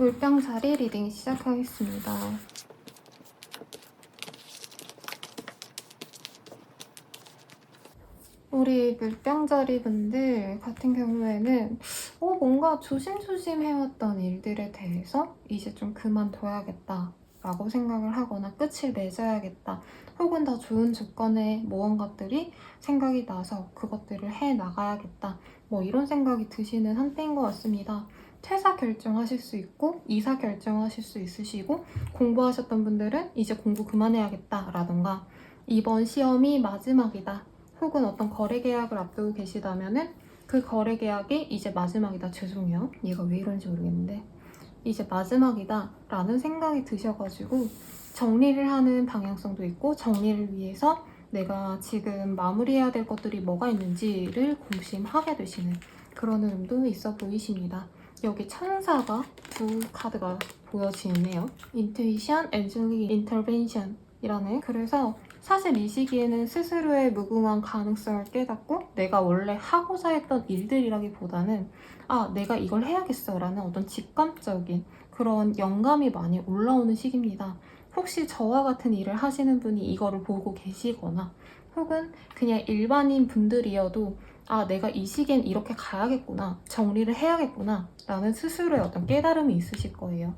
물병자리 리딩 시작하겠습니다. 우리 물병자리 분들 같은 경우에는 뭔가 조심조심 해왔던 일들에 대해서 이제 좀 그만둬야겠다 라고 생각을 하거나 끝을 맺어야겠다, 혹은 더 좋은 조건의 무언가들이 생각이 나서 그것들을 해나가야겠다, 뭐 이런 생각이 드시는 한때인 것 같습니다. 퇴사 결정하실 수 있고 이사 결정하실 수 있으시고, 공부하셨던 분들은 이제 공부 그만해야겠다 라던가, 이번 시험이 마지막이다, 혹은 어떤 거래 계약을 앞두고 계시다면은 그 거래 계약이 이제 마지막이다. 죄송해요. 얘가 왜 이런지 모르겠는데 이제 마지막이다 라는 생각이 드셔가지고 정리를 하는 방향성도 있고, 정리를 위해서 내가 지금 마무리해야 될 것들이 뭐가 있는지를 고심하게 되시는 그런 흐름도 있어 보이십니다. 여기 천사가 두 카드가 보여지네요. 인투이션, 엔젤릭 인터벤션 이라는. 그래서 사실 이 시기에는 스스로의 무궁한 가능성을 깨닫고 내가 원래 하고자 했던 일들이라기보다는 내가 이걸 해야겠어 라는 어떤 직감적인 그런 영감이 많이 올라오는 시기입니다. 혹시 저와 같은 일을 하시는 분이 이거를 보고 계시거나, 혹은 그냥 일반인 분들이어도 내가 이 시기엔 이렇게 가야겠구나, 정리를 해야겠구나 라는 스스로의 어떤 깨달음이 있으실 거예요.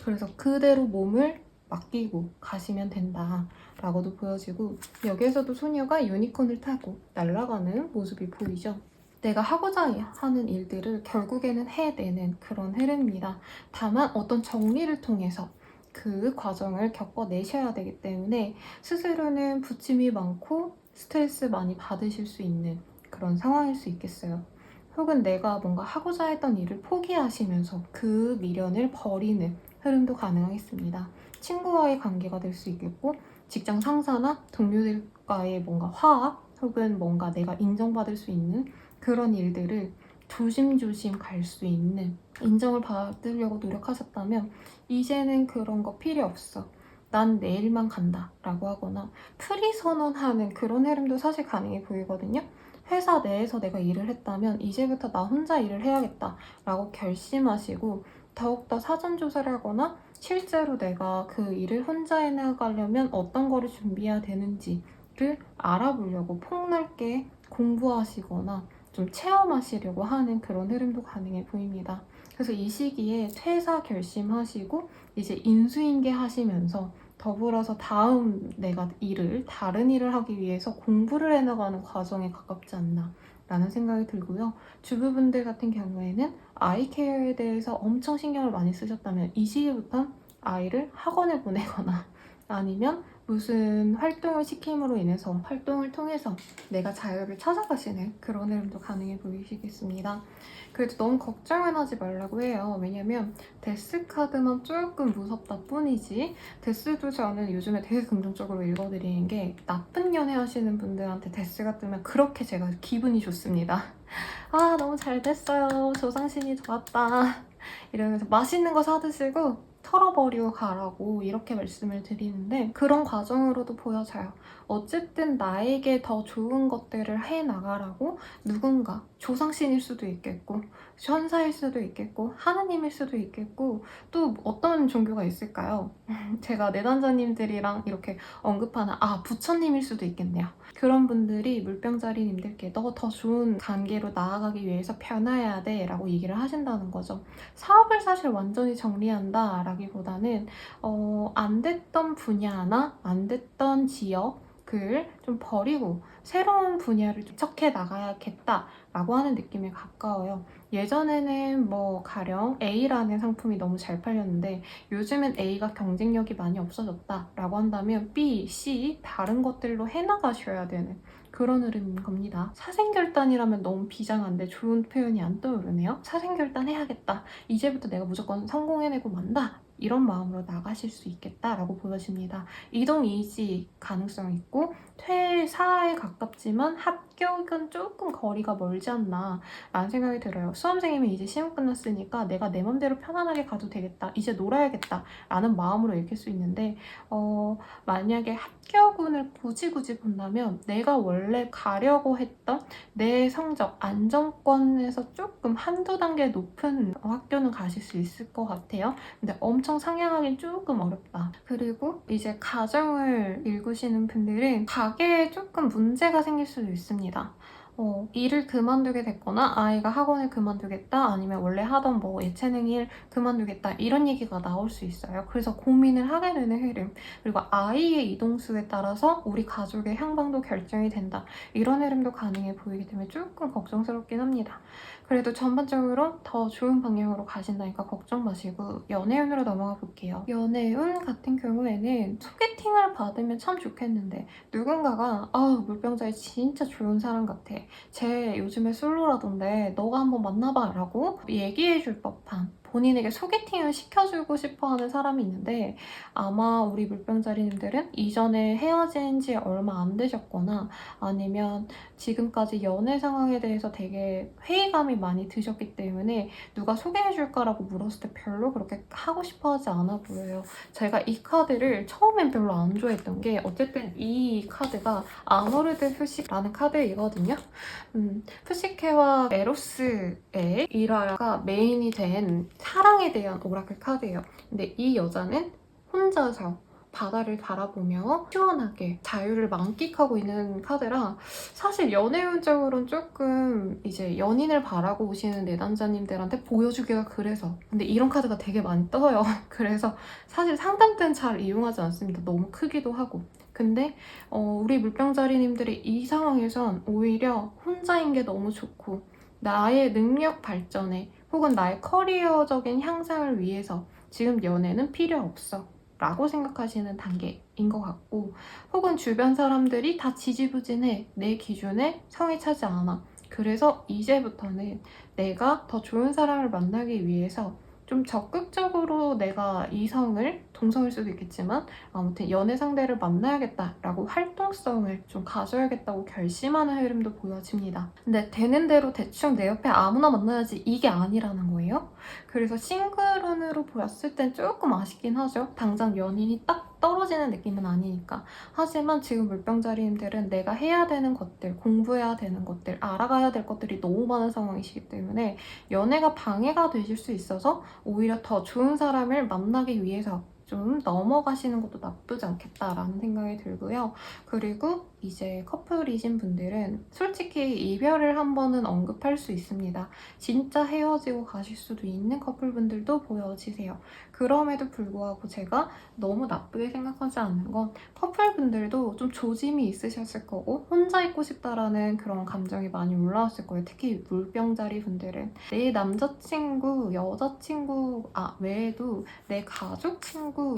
그래서 그대로 몸을 맡기고 가시면 된다 라고도 보여지고, 여기에서도 소녀가 유니콘을 타고 날아가는 모습이 보이죠. 내가 하고자 하는 일들을 결국에는 해내는 그런 흐름입니다. 다만 어떤 정리를 통해서 그 과정을 겪어내셔야 되기 때문에 스스로는 부침이 많고 스트레스 많이 받으실 수 있는 그런 상황일 수 있겠어요. 혹은 내가 뭔가 하고자 했던 일을 포기하시면서 그 미련을 버리는 흐름도 가능하겠습니다. 친구와의 관계가 될 수 있겠고, 직장 상사나 동료들과의 뭔가 화합, 혹은 뭔가 내가 인정받을 수 있는 그런 일들을 조심조심 갈 수 있는, 인정을 받으려고 노력하셨다면 이제는 그런 거 필요 없어, 난 내일만 간다 라고 하거나 프리 선언하는 그런 흐름도 사실 가능해 보이거든요. 회사 내에서 내가 일을 했다면 이제부터 나 혼자 일을 해야겠다 라고 결심하시고, 더욱더 사전 조사를 하거나 실제로 내가 그 일을 혼자 해나가려면 어떤 거를 준비해야 되는지를 알아보려고 폭넓게 공부하시거나 좀 체험하시려고 하는 그런 흐름도 가능해 보입니다. 그래서 이 시기에 퇴사 결심하시고 이제 인수인계 하시면서 더불어서 다음 내가 다른 일을 하기 위해서 공부를 해나가는 과정에 가깝지 않나 라는 생각이 들고요. 주부분들 같은 경우에는 아이 케어에 대해서 엄청 신경을 많이 쓰셨다면 이 시기부터 아이를 학원에 보내거나 아니면 무슨 활동을 시킴으로 인해서 활동을 통해서 내가 자유를 찾아가시는 그런 흐름도 가능해 보이시겠습니다. 그래도 너무 걱정은 하지 말라고 해요. 왜냐면 데스 카드만 조금 무섭다 뿐이지, 데스도 저는 요즘에 되게 긍정적으로 읽어드리는 게, 나쁜 연애 하시는 분들한테 데스가 뜨면 그렇게 제가 기분이 좋습니다. 너무 잘 됐어요, 조상신이 좋았다 이러면서 맛있는 거 사드시고 털어버리고 가라고 이렇게 말씀을 드리는데, 그런 과정으로도 보여져요. 어쨌든 나에게 더 좋은 것들을 해나가라고 누군가, 조상신일 수도 있겠고 천사일 수도 있겠고 하느님일 수도 있겠고, 또 어떤 종교가 있을까요? 제가 내단자님들이랑 이렇게 언급하는 부처님일 수도 있겠네요. 그런 분들이 물병자리님들께 너 더 좋은 관계로 나아가기 위해서 변화해야 돼 라고 얘기를 하신다는 거죠. 사업을 사실 완전히 정리한다 라기보다는 안 됐던 분야나 안 됐던 지역을 좀 버리고 새로운 분야를 척해 나가야겠다 라고 하는 느낌에 가까워요. 예전에는 가령 A라는 상품이 너무 잘 팔렸는데 요즘엔 A가 경쟁력이 많이 없어졌다 라고 한다면 B, C 다른 것들로 해나가셔야 되는 그런 흐름인 겁니다. 사생결단이라면 너무 비장한데 좋은 표현이 안 떠오르네요. 사생결단 해야겠다, 이제부터 내가 무조건 성공해내고 만다 이런 마음으로 나가실 수 있겠다라고 보여집니다. 이동 이직 가능성이 있고 퇴사에 가깝지만 합격은 조금 거리가 멀지 않나 라는 생각이 들어요. 수험생이면 이제 시험 끝났으니까 내가 내 맘대로 편안하게 가도 되겠다. 이제 놀아야겠다 라는 마음으로 읽힐 수 있는데 만약에 합격운을 굳이 본다면 내가 원래 가려고 했던 내 성적 안정권에서 조금 한두 단계 높은 학교는 가실 수 있을 것 같아요. 근데 엄청 상향하긴 조금 어렵다. 그리고 이제 가정을 읽으시는 분들은 가게에 조금 문제가 생길 수도 있습니다. 일을 그만두게 됐거나 아이가 학원을 그만두겠다 아니면 원래 하던 뭐 예체능 일 그만두겠다 이런 얘기가 나올 수 있어요. 그래서 고민을 하게 되는 흐름, 그리고 아이의 이동수에 따라서 우리 가족의 향방도 결정이 된다 이런 흐름도 가능해 보이기 때문에 조금 걱정스럽긴 합니다. 그래도 전반적으로 더 좋은 방향으로 가신다니까 걱정 마시고 연애운으로 넘어가 볼게요. 연애운 같은 경우에는 소개팅을 받으면 참 좋겠는데 누군가가 물병자에 진짜 좋은 사람 같아, 쟤 요즘에 솔로라던데 너가 한번 만나봐 라고 얘기해줄 법한, 본인에게 소개팅을 시켜주고 싶어하는 사람이 있는데 아마 우리 물병자리님들은 이전에 헤어진 지 얼마 안 되셨거나 아니면 지금까지 연애 상황에 대해서 되게 회의감이 많이 드셨기 때문에 누가 소개해줄까라고 물었을 때 별로 그렇게 하고 싶어하지 않아 보여요. 제가 이 카드를 처음엔 별로 안 좋아했던 게 어쨌든 이 카드가 아모르드 휴식이라는 카드이거든요. 푸시케와 에로스의 일화가 메인이 된 사랑에 대한 오라클 카드예요. 근데 이 여자는 혼자서 바다를 바라보며 시원하게 자유를 만끽하고 있는 카드라 사실 연애운적으로는 조금 이제 연인을 바라고 오시는 내담자님들한테 보여주기가 그래서, 근데 이런 카드가 되게 많이 떠요. 그래서 사실 상담 때는 잘 이용하지 않습니다. 너무 크기도 하고. 근데 우리 물병자리님들이 이 상황에선 오히려 혼자인 게 너무 좋고 나의 능력 발전에 혹은 나의 커리어적인 향상을 위해서 지금 연애는 필요 없어 라고 생각하시는 단계인 것 같고, 혹은 주변 사람들이 다 지지부진해, 내 기준에 성이 차지 않아, 그래서 이제부터는 내가 더 좋은 사람을 만나기 위해서 좀 적극적으로 내가 이성을, 동성일 수도 있겠지만 아무튼 연애 상대를 만나야겠다라고 활동성을 좀 가져야겠다고 결심하는 흐름도 보여집니다. 근데 되는 대로 대충 내 옆에 아무나 만나야지 이게 아니라는 거예요. 그래서 싱글운으로 보였을 땐 조금 아쉽긴 하죠. 당장 연인이 딱 떨어지는 느낌은 아니니까. 하지만 지금 물병자리님들은 내가 해야 되는 것들, 공부해야 되는 것들, 알아가야 될 것들이 너무 많은 상황이시기 때문에 연애가 방해가 되실 수 있어서 오히려 더 좋은 사람을 만나기 위해서 좀 넘어가시는 것도 나쁘지 않겠다라는 생각이 들고요. 그리고 이제 커플이신 분들은 솔직히 이별을 한 번은 언급할 수 있습니다. 진짜 헤어지고 가실 수도 있는 커플분들도 보여지세요. 그럼에도 불구하고 제가 너무 나쁘게 생각하지 않는 건 커플분들도 좀 조짐이 있으셨을 거고 혼자 있고 싶다라는 그런 감정이 많이 올라왔을 거예요. 특히 물병자리 분들은 내 남자친구, 여자친구 외에도 내 가족, 친구,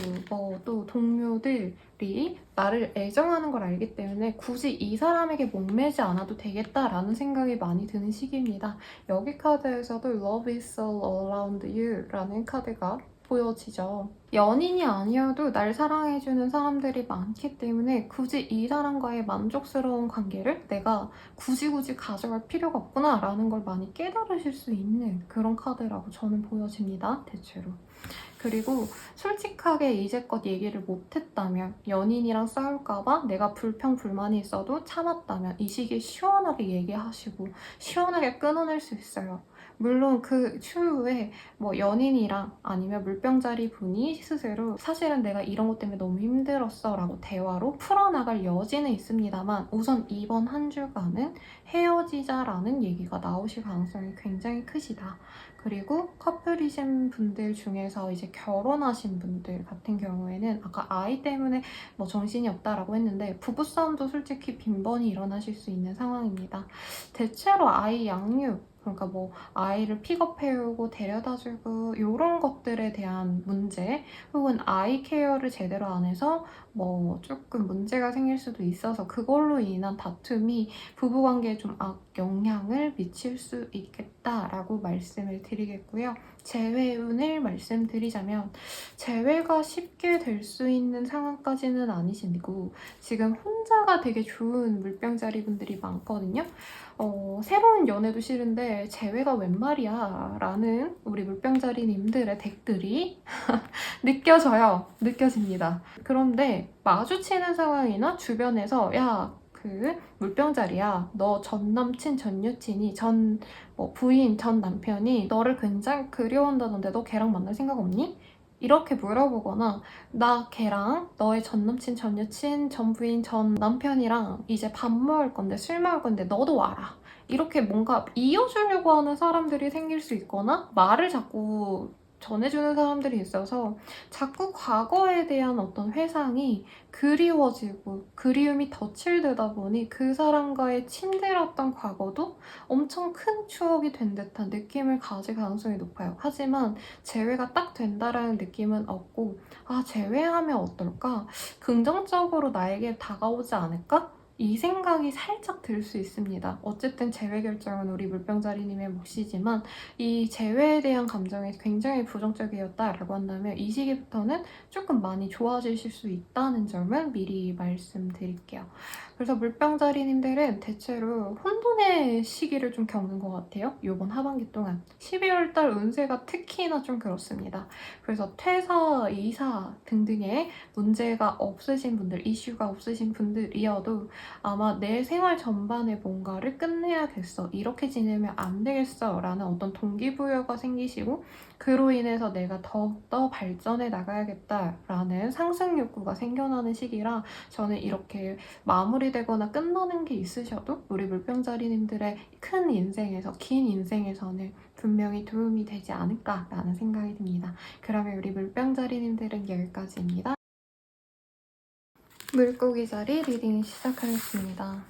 또 동료들이 나를 애정하는 걸 알기 때문에 굳이 이 사람에게 목매지 않아도 되겠다라는 생각이 많이 드는 시기입니다. 여기 카드에서도 Love is all around you 라는 카드가 보여지죠. 연인이 아니어도 날 사랑해주는 사람들이 많기 때문에 굳이 이 사람과의 만족스러운 관계를 내가 굳이 가져갈 필요가 없구나 라는 걸 많이 깨달으실 수 있는 그런 카드라고 저는 보여집니다. 대체로. 그리고 솔직하게 이제껏 얘기를 못했다면, 연인이랑 싸울까봐 내가 불평불만이 있어도 참았다면 이 시기에 시원하게 얘기하시고 시원하게 끊어낼 수 있어요. 물론 그 추후에 뭐 연인이랑 아니면 물병자리 분이 스스로 사실은 내가 이런 것 때문에 너무 힘들었어 라고 대화로 풀어나갈 여지는 있습니다만 우선 이번 한 주간은 헤어지자라는 얘기가 나오실 가능성이 굉장히 크시다. 그리고 커플이신 분들 중에서 이제 결혼하신 분들 같은 경우에는 아까 아이 때문에 뭐 정신이 없다라고 했는데 부부싸움도 솔직히 빈번히 일어나실 수 있는 상황입니다. 대체로 아이 양육, 그러니까 뭐 아이를 픽업해오고 데려다주고 이런 것들에 대한 문제, 혹은 아이 케어를 제대로 안 해서 뭐 조금 문제가 생길 수도 있어서 그걸로 인한 다툼이 부부관계에 좀 악영향을 미칠 수 있겠다라고 말씀을 드리겠고요. 재회운을 말씀드리자면 재회가 쉽게 될 수 있는 상황까지는 아니시고 지금 혼자가 되게 좋은 물병자리 분들이 많거든요. 새로운 연애도 싫은데 재회가 웬 말이야 라는 우리 물병자리님들의 댓글이 느껴집니다. 그런데 마주치는 상황이나 주변에서 야, 그 물병자리야. 너 전 남친, 전 여친이, 전 부인, 전 남편이 너를 굉장히 그리워한다던데 너 걔랑 만날 생각 없니? 이렇게 물어보거나 나 걔랑 너의 전 남친, 전 여친, 전 부인, 전 남편이랑 이제 밥 먹을 건데 술 먹을 건데 너도 와라. 이렇게 뭔가 이어주려고 하는 사람들이 생길 수 있거나 말을 자꾸 전해주는 사람들이 있어서 자꾸 과거에 대한 어떤 회상이 그리워지고 그리움이 덧칠되다 보니 그 사람과의 친밀했던 과거도 엄청 큰 추억이 된 듯한 느낌을 가질 가능성이 높아요. 하지만 재회가 딱 된다라는 느낌은 없고 아, 재회하면 어떨까? 긍정적으로 나에게 다가오지 않을까? 이 생각이 살짝 들 수 있습니다. 어쨌든 재회 결정은 우리 물병자리님의 몫이지만 이 재회에 대한 감정이 굉장히 부정적이었다라고 한다면 이 시기부터는 조금 많이 좋아지실 수 있다는 점은 미리 말씀드릴게요. 그래서 물병자리님들은 대체로 혼돈의 시기를 좀 겪는 것 같아요. 이번 하반기 동안 12월 달 운세가 특히나 좀 그렇습니다. 그래서 퇴사, 이사 등등의 문제가 없으신 분들, 이슈가 없으신 분들이어도 아마 내 생활 전반에 뭔가를 끝내야겠어, 이렇게 지내면 안 되겠어 라는 어떤 동기부여가 생기시고 그로 인해서 내가 더욱더 발전해 나가야겠다라는 상승 욕구가 생겨나는 시기라 저는 이렇게 마무리되거나 끝나는 게 있으셔도 우리 물병자리님들의 큰 인생에서, 긴 인생에서는 분명히 도움이 되지 않을까라는 생각이 듭니다. 그러면 우리 물병자리님들은 여기까지입니다. 물고기 자리 리딩 시작하겠습니다.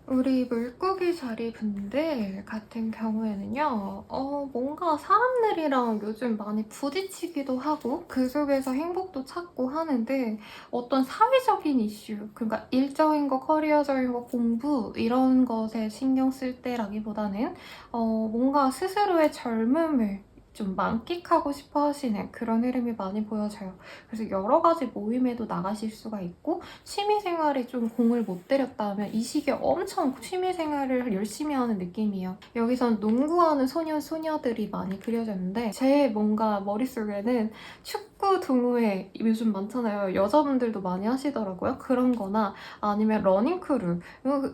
우리 물고기 자리 분들 같은 경우에는요, 뭔가 사람들이랑 요즘 많이 부딪히기도 하고 그 속에서 행복도 찾고 하는데 어떤 사회적인 이슈, 그러니까 일적인 거, 커리어적인 거, 공부 이런 것에 신경 쓸 때라기보다는 뭔가 스스로의 젊음을 좀 만끽하고 싶어 하시는 그런 흐름이 많이 보여져요. 그래서 여러 가지 모임에도 나가실 수가 있고 취미생활에 좀 공을 못 들였다 하면 이 시기에 엄청 취미생활을 열심히 하는 느낌이에요. 여기선 농구하는 소년, 소녀들이 많이 그려졌는데 제 뭔가 머릿속에는 축구 동호회 요즘 많잖아요. 여자분들도 많이 하시더라고요. 그런 거나 아니면 러닝크루.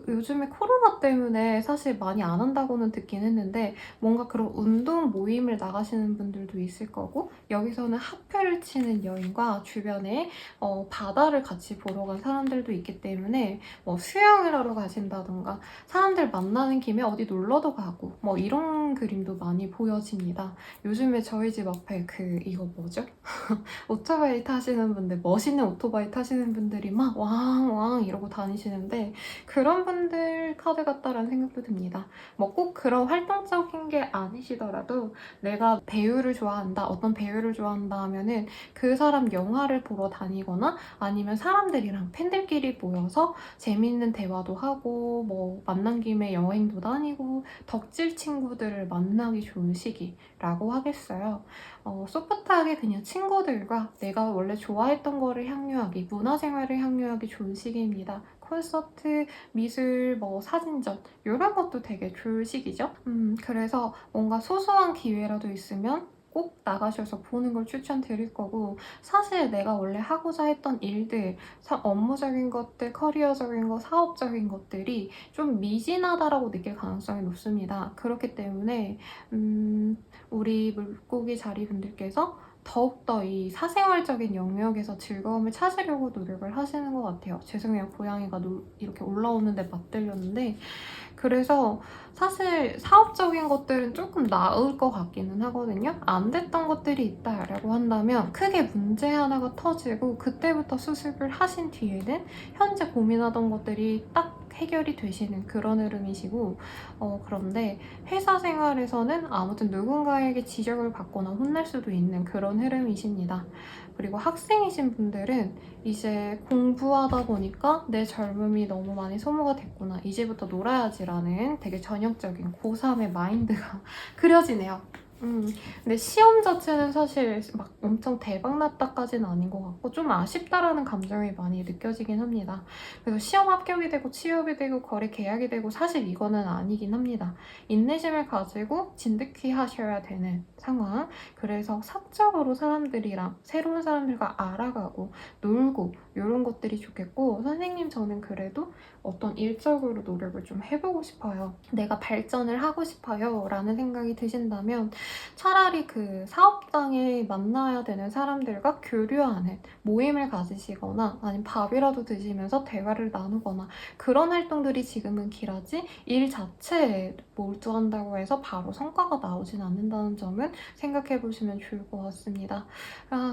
요즘에 코로나 때문에 사실 많이 안 한다고는 듣긴 했는데 뭔가 그런 운동 모임을 나가시는 분들도 있을 거고 여기서는 하프를 치는 여인과 주변에 바다를 같이 보러 간 사람들도 있기 때문에 뭐 수영을 하러 가신다던가 사람들 만나는 김에 어디 놀러도 가고 뭐 이런 그림도 많이 보여집니다. 요즘에 저희 집 앞에 이거 뭐죠? 오토바이 타시는 분들, 멋있는 오토바이 타시는 분들이 막 왕왕 이러고 다니시는데 그런 분들 카드 같다라는 생각도 듭니다. 뭐 꼭 그런 활동적인 게 아니시더라도 내가 배우를 좋아한다, 어떤 배우를 좋아한다 하면은 그 사람 영화를 보러 다니거나 아니면 사람들이랑 팬들끼리 모여서 재밌는 대화도 하고 뭐 만난 김에 여행도 다니고 덕질 친구들을 만나기 좋은 시기라고 하겠어요. 소프트하게 그냥 친구들과 내가 원래 좋아했던 거를 향유하기, 문화생활을 향유하기 좋은 시기입니다. 콘서트, 미술, 뭐 사진전 이런 것도 되게 좋을 시기죠. 그래서 뭔가 소소한 기회라도 있으면 꼭 나가셔서 보는 걸 추천드릴 거고 사실 내가 원래 하고자 했던 일들, 업무적인 것들, 커리어적인 것, 사업적인 것들이 좀 미진하다라고 느낄 가능성이 높습니다. 그렇기 때문에 우리 물고기 자리분들께서 더욱더 이 사생활적인 영역에서 즐거움을 찾으려고 노력을 하시는 것 같아요. 죄송해요. 고양이가 이렇게 올라오는데 맞들렸는데 그래서 사실 사업적인 것들은 조금 나을 것 같기는 하거든요. 안 됐던 것들이 있다라고 한다면 크게 문제 하나가 터지고 그때부터 수습을 하신 뒤에는 현재 고민하던 것들이 딱 해결이 되시는 그런 흐름이시고, 그런데 회사 생활에서는 아무튼 누군가에게 지적을 받거나 혼날 수도 있는 그런 흐름이십니다. 그리고 학생이신 분들은 이제 공부하다 보니까 내 젊음이 너무 많이 소모가 됐구나, 이제부터 놀아야지라는 되게 전형적인 고3의 마인드가 그려지네요. 근데 시험 자체는 사실 막 엄청 대박 났다까지는 아닌 것 같고 좀 아쉽다라는 감정이 많이 느껴지긴 합니다. 그래서 시험 합격이 되고 취업이 되고 거래 계약이 되고 사실 이거는 아니긴 합니다. 인내심을 가지고 진득히 하셔야 되는 상황. 그래서 사적으로 사람들이랑 새로운 사람들과 알아가고 놀고 이런 것들이 좋겠고, 선생님 저는 그래도 어떤 일적으로 노력을 좀 해보고 싶어요. 내가 발전을 하고 싶어요 라는 생각이 드신다면 차라리 그 사업장에 만나야 되는 사람들과 교류하는 모임을 가지시거나 아니면 밥이라도 드시면서 대화를 나누거나 그런 활동들이 지금은 길하지, 일 자체에 몰두한다고 해서 바로 성과가 나오진 않는다는 점은 생각해 보시면 좋을 것 같습니다.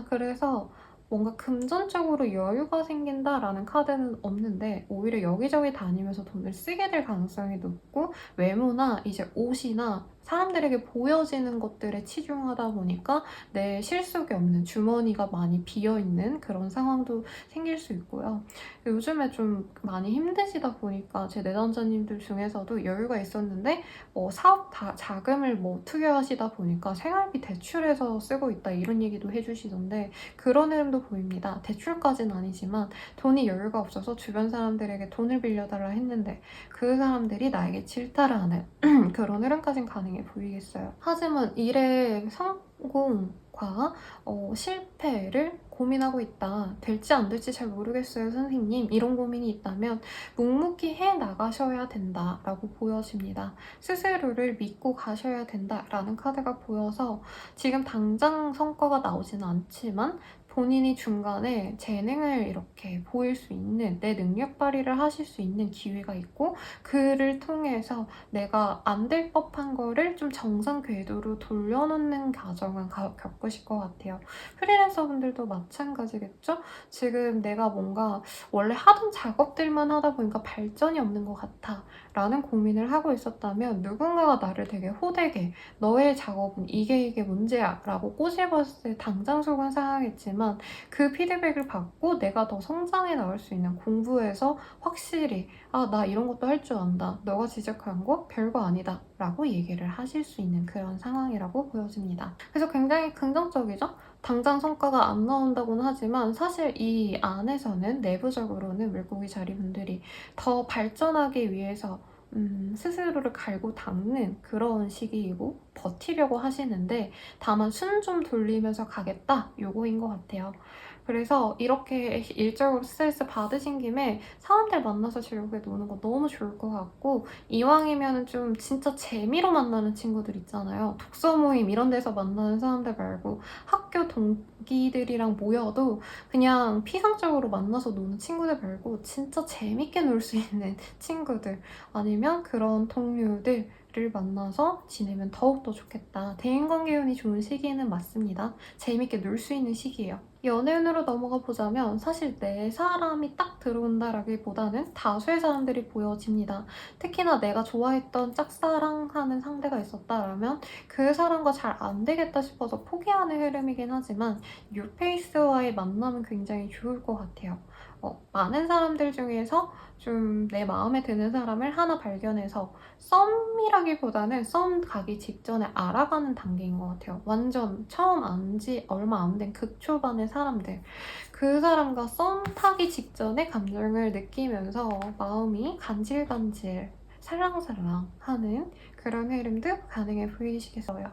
그래서 뭔가 금전적으로 여유가 생긴다라는 카드는 없는데 오히려 여기저기 다니면서 돈을 쓰게 될 가능성이 높고, 외모나 이제 옷이나 사람들에게 보여지는 것들에 치중하다 보니까 내 실속이 없는 주머니가 많이 비어있는 그런 상황도 생길 수 있고요. 요즘에 좀 많이 힘드시다 보니까 제 내담자님들 중에서도 여유가 있었는데 사업 자금을 투여하시다 보니까 생활비 대출해서 쓰고 있다 이런 얘기도 해주시던데 그런 흐름도 보입니다. 대출까지는 아니지만 돈이 여유가 없어서 주변 사람들에게 돈을 빌려달라 했는데 그 사람들이 나에게 질타를 하는 그런 흐름까지는 가능해 보이겠어요. 하지만 일의 성공과 실패를 고민하고 있다. 될지 안 될지 잘 모르겠어요, 선생님. 이런 고민이 있다면 묵묵히 해 나가셔야 된다라고 보여집니다. 스스로를 믿고 가셔야 된다라는 카드가 보여서 지금 당장 성과가 나오지는 않지만 본인이 중간에 재능을 이렇게 보일 수 있는, 내 능력 발휘를 하실 수 있는 기회가 있고 그를 통해서 내가 안 될 법한 거를 좀 정상 궤도로 돌려놓는 과정을 겪으실 것 같아요. 프리랜서 분들도 마찬가지겠죠? 지금 내가 뭔가 원래 하던 작업들만 하다 보니까 발전이 없는 것 같아 라는 고민을 하고 있었다면 누군가가 나를 되게 호되게 너의 작업은 이게 문제야 라고 꼬집었을 때 당장 속은 상하겠지만 그 피드백을 받고 내가 더 성장해 나갈 수 있는, 공부에서 확실히 나 이런 것도 할 줄 안다, 너가 지적한 거 별거 아니다 라고 얘기를 하실 수 있는 그런 상황이라고 보여집니다. 그래서 굉장히 긍정적이죠? 당장 성과가 안 나온다고는 하지만 사실 이 안에서는 내부적으로는 물고기 자리분들이 더 발전하기 위해서 스스로를 갈고 닦는 그런 시기이고 버티려고 하시는데 다만 숨 좀 돌리면서 가겠다 요거인 것 같아요. 그래서 이렇게 일적으로 스트레스 받으신 김에 사람들 만나서 즐겁게 노는 거 너무 좋을 것 같고, 이왕이면 좀 진짜 재미로 만나는 친구들 있잖아요. 독서 모임 이런 데서 만나는 사람들 말고 학교 동기들이랑 모여도 그냥 피상적으로 만나서 노는 친구들 말고 진짜 재밌게 놀 수 있는 친구들 아니면 그런 동료들 를 만나서 지내면 더욱더 좋겠다. 대인관계 운이 좋은 시기는 맞습니다. 재밌게 놀 수 있는 시기예요. 연애운으로 넘어가 보자면 사실 내 사람이 딱 들어온다라기보다는 다수의 사람들이 보여집니다. 특히나 내가 좋아했던 짝사랑하는 상대가 있었다라면 그 사람과 잘 안 되겠다 싶어서 포기하는 흐름이긴 하지만 뉴페이스와의 만남은 굉장히 좋을 것 같아요. 많은 사람들 중에서 좀 내 마음에 드는 사람을 하나 발견해서 썸이라기보다는 썸 가기 직전에 알아가는 단계인 것 같아요. 완전 처음 안 지 얼마 안 된 극초반의 사람들, 그 사람과 썸 타기 직전에 감정을 느끼면서 마음이 간질간질 살랑살랑 하는 그런 흐름도 가능해 보이시겠어요.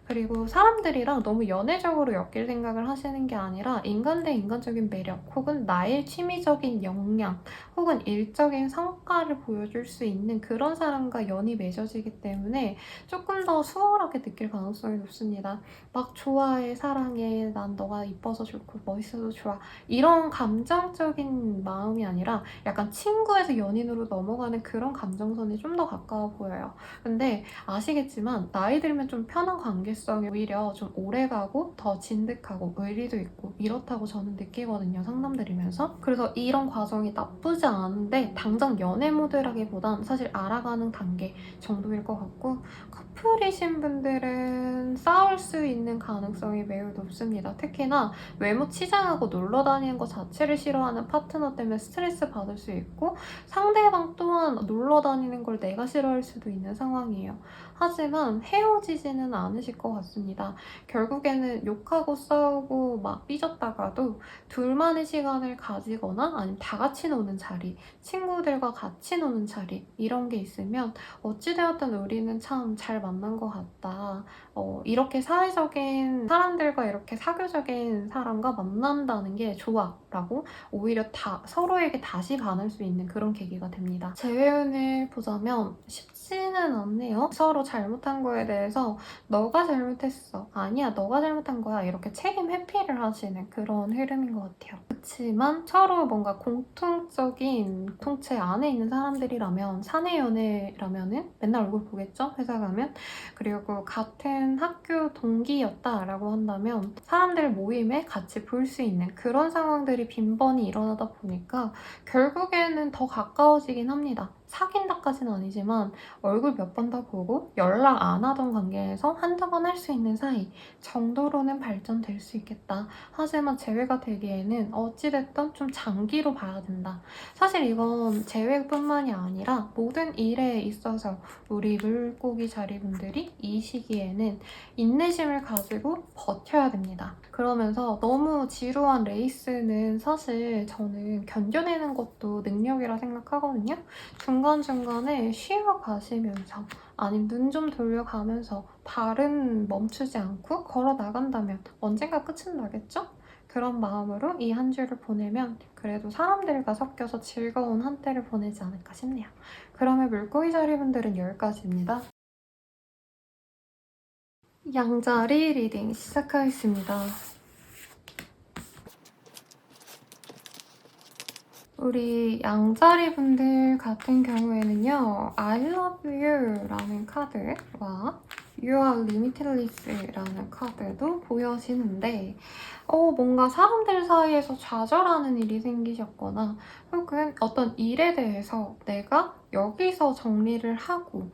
그리고 사람들이랑 너무 연애적으로 엮일 생각을 하시는 게 아니라 인간 대 인간적인 매력 혹은 나의 취미적인 역량 혹은 일적인 성과를 보여줄 수 있는 그런 사람과 연이 맺어지기 때문에 조금 더 수월하게 느낄 가능성이 높습니다. 막 좋아해, 사랑해, 난 너가 이뻐서 좋고 멋있어서 좋아 이런 감정적인 마음이 아니라 약간 친구에서 연인으로 넘어가는 그런 감정선이 좀 더 가까워 보여요. 근데 아시겠지만 나이 들면 좀 편한 인간관계성이 오히려 좀 오래가고 더 진득하고 의리도 있고 이렇다고 저는 느끼거든요, 상담드리면서. 그래서 이런 과정이 나쁘지 않은데 당장 연애 모드라기보단 사실 알아가는 단계 정도일 것 같고, 커플이신 분들은 싸울 수 있는 가능성이 매우 높습니다. 특히나 외모 치장하고 놀러 다니는 것 자체를 싫어하는 파트너 때문에 스트레스 받을 수 있고, 상대방 또한 놀러 다니는 걸 내가 싫어할 수도 있는 상황이에요. 하지만 헤어지지는 않으실 것 같습니다. 결국에는 욕하고 싸우고 막 삐졌다가도 둘만의 시간을 가지거나 아니면 다 같이 노는 자리, 친구들과 같이 노는 자리 이런 게 있으면 어찌되었든 우리는 참 잘 만난 것 같다. 이렇게 사회적인 사람들과 이렇게 사교적인 사람과 만난다는 게 좋아 라고 오히려 서로에게 다시 반할 수 있는 그런 계기가 됩니다. 재회운을 보자면 쉽지는 않네요. 서로 잘못한 거에 대해서 너가 잘못했어, 아니야 너가 잘못한 거야, 이렇게 책임 회피를 하시는 그런 흐름인 것 같아요. 그렇지만 서로 뭔가 공통적인 통체 안에 있는 사람들이라면, 사내 연애라면은 맨날 얼굴 보겠죠? 회사 가면. 그리고 같은 학교 동기였다라고 한다면 사람들 모임에 같이 볼 수 있는 그런 상황들이 빈번히 일어나다 보니까 결국에는 더 가까워지긴 합니다. 사귄다까지는 아니지만 얼굴 몇 번 더 보고 연락 안 하던 관계에서 한두 번 할 수 있는 사이 정도로는 발전될 수 있겠다. 하지만 재회가 되기에는 어찌됐든 좀 장기로 봐야 된다. 사실 이건 재회뿐만이 아니라 모든 일에 있어서 우리 물고기 자리분들이 이 시기에는 인내심을 가지고 버텨야 됩니다. 그러면서 너무 지루한 레이스는 사실 저는 견뎌내는 것도 능력이라 생각하거든요. 중간중간에 쉬어 가시면서 아니면 눈 좀 돌려가면서 발은 멈추지 않고 걸어 나간다면 언젠가 끝은 나겠죠? 그런 마음으로 이 한 주를 보내면 그래도 사람들과 섞여서 즐거운 한때를 보내지 않을까 싶네요. 그러면 물고기 자리분들은 여기까지입니다. 양자리 리딩 시작하겠습니다. 우리 양자리 분들 같은 경우에는요, I love you 라는 카드와 You are limitless 라는 카드도 보여지는데, 뭔가 사람들 사이에서 좌절하는 일이 생기셨거나 혹은 어떤 일에 대해서 내가 여기서 정리를 하고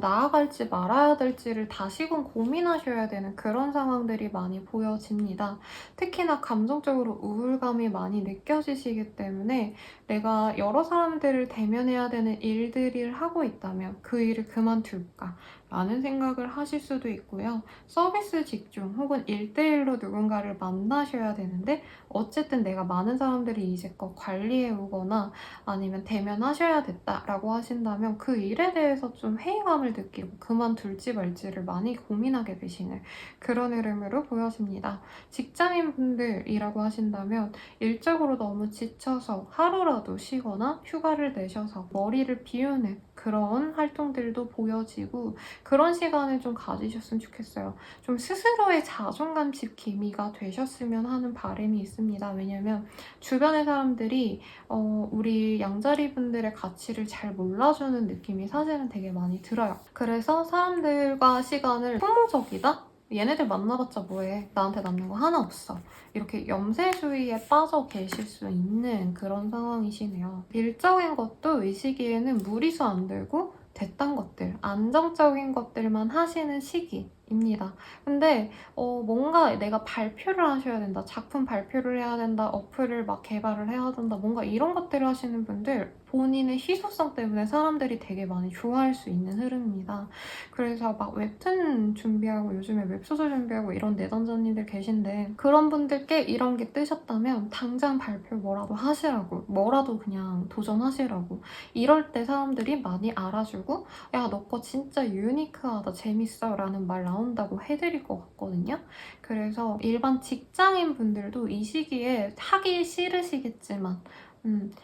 나아갈지 말아야 될지를 다시금 고민하셔야 되는 그런 상황들이 많이 보여집니다. 특히나 감정적으로 우울감이 많이 느껴지시기 때문에 내가 여러 사람들을 대면해야 되는 일들을 하고 있다면 그 일을 그만둘까? 라는 생각을 하실 수도 있고요. 서비스 직종 혹은 1대1로 누군가를 만나셔야 되는데 어쨌든 내가 많은 사람들을 이제껏 관리해 오거나 아니면 대면하셔야 됐다라고 하신다면 그 일에 대해서 좀 회의감을 느끼고 그만둘지 말지를 많이 고민하게 되시는 그런 흐름으로 보여집니다. 직장인분들이라고 하신다면 일적으로 너무 지쳐서 하루라도 쉬거나 휴가를 내셔서 머리를 비우는 그런 활동들도 보여지고 그런 시간을 좀 가지셨으면 좋겠어요. 좀 스스로의 자존감 지킴이가 되셨으면 하는 바람이 있습니다. 왜냐면 주변의 사람들이 우리 양자리 분들의 가치를 잘 몰라주는 느낌이 사실은 되게 많이 들어요. 그래서 사람들과 시간을 소모적이다? 얘네들 만나봤자 뭐해. 나한테 남는 거 하나 없어. 이렇게 염세주의에 빠져 계실 수 있는 그런 상황이시네요. 일적인 것도 이 시기에는 무리수 안 들고 됐던 것들, 안정적인 것들만 하시는 시기입니다. 근데 뭔가 내가 발표를 하셔야 된다, 작품 발표를 해야 된다, 어플을 막 개발을 해야 된다, 뭔가 이런 것들을 하시는 분들 본인의 희소성 때문에 사람들이 되게 많이 좋아할 수 있는 흐름입니다. 그래서 막 웹툰 준비하고 요즘에 웹소설 준비하고 이런 내담자님들 계신데 그런 분들께 이런 게 뜨셨다면 당장 발표 뭐라도 하시라고, 뭐라도 그냥 도전하시라고, 이럴 때 사람들이 많이 알아주고 야, 너 거 진짜 유니크하다, 재밌어 라는 말 나온다고 해드릴 것 같거든요. 그래서 일반 직장인 분들도 이 시기에 하기 싫으시겠지만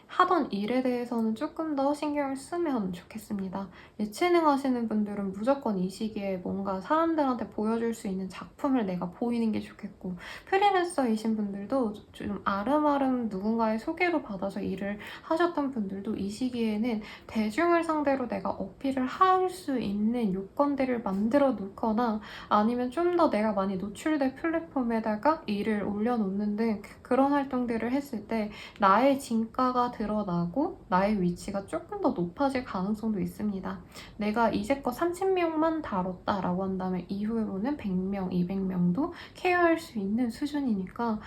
하던 일에 대해서는 조금 더 신경을 쓰면 좋겠습니다. 예체능 하시는 분들은 무조건 이 시기에 뭔가 사람들한테 보여줄 수 있는 작품을 내가 보이는 게 좋겠고, 프리랜서이신 분들도 좀 아름아름 누군가의 소개로 받아서 일을 하셨던 분들도 이 시기에는 대중을 상대로 내가 어필을 할 수 있는 요건들을 만들어 놓거나 아니면 좀 더 내가 많이 노출된 플랫폼에다가 일을 올려놓는 등 그런 활동들을 했을 때 나의 진가가 드러나고 나의 위치가 조금 더 높아질 가능성도 있습니다. 내가 이제껏 30명만 다뤘다라고 한다면 이후로는 100명, 200명도 케어할 수 있는 수준이니까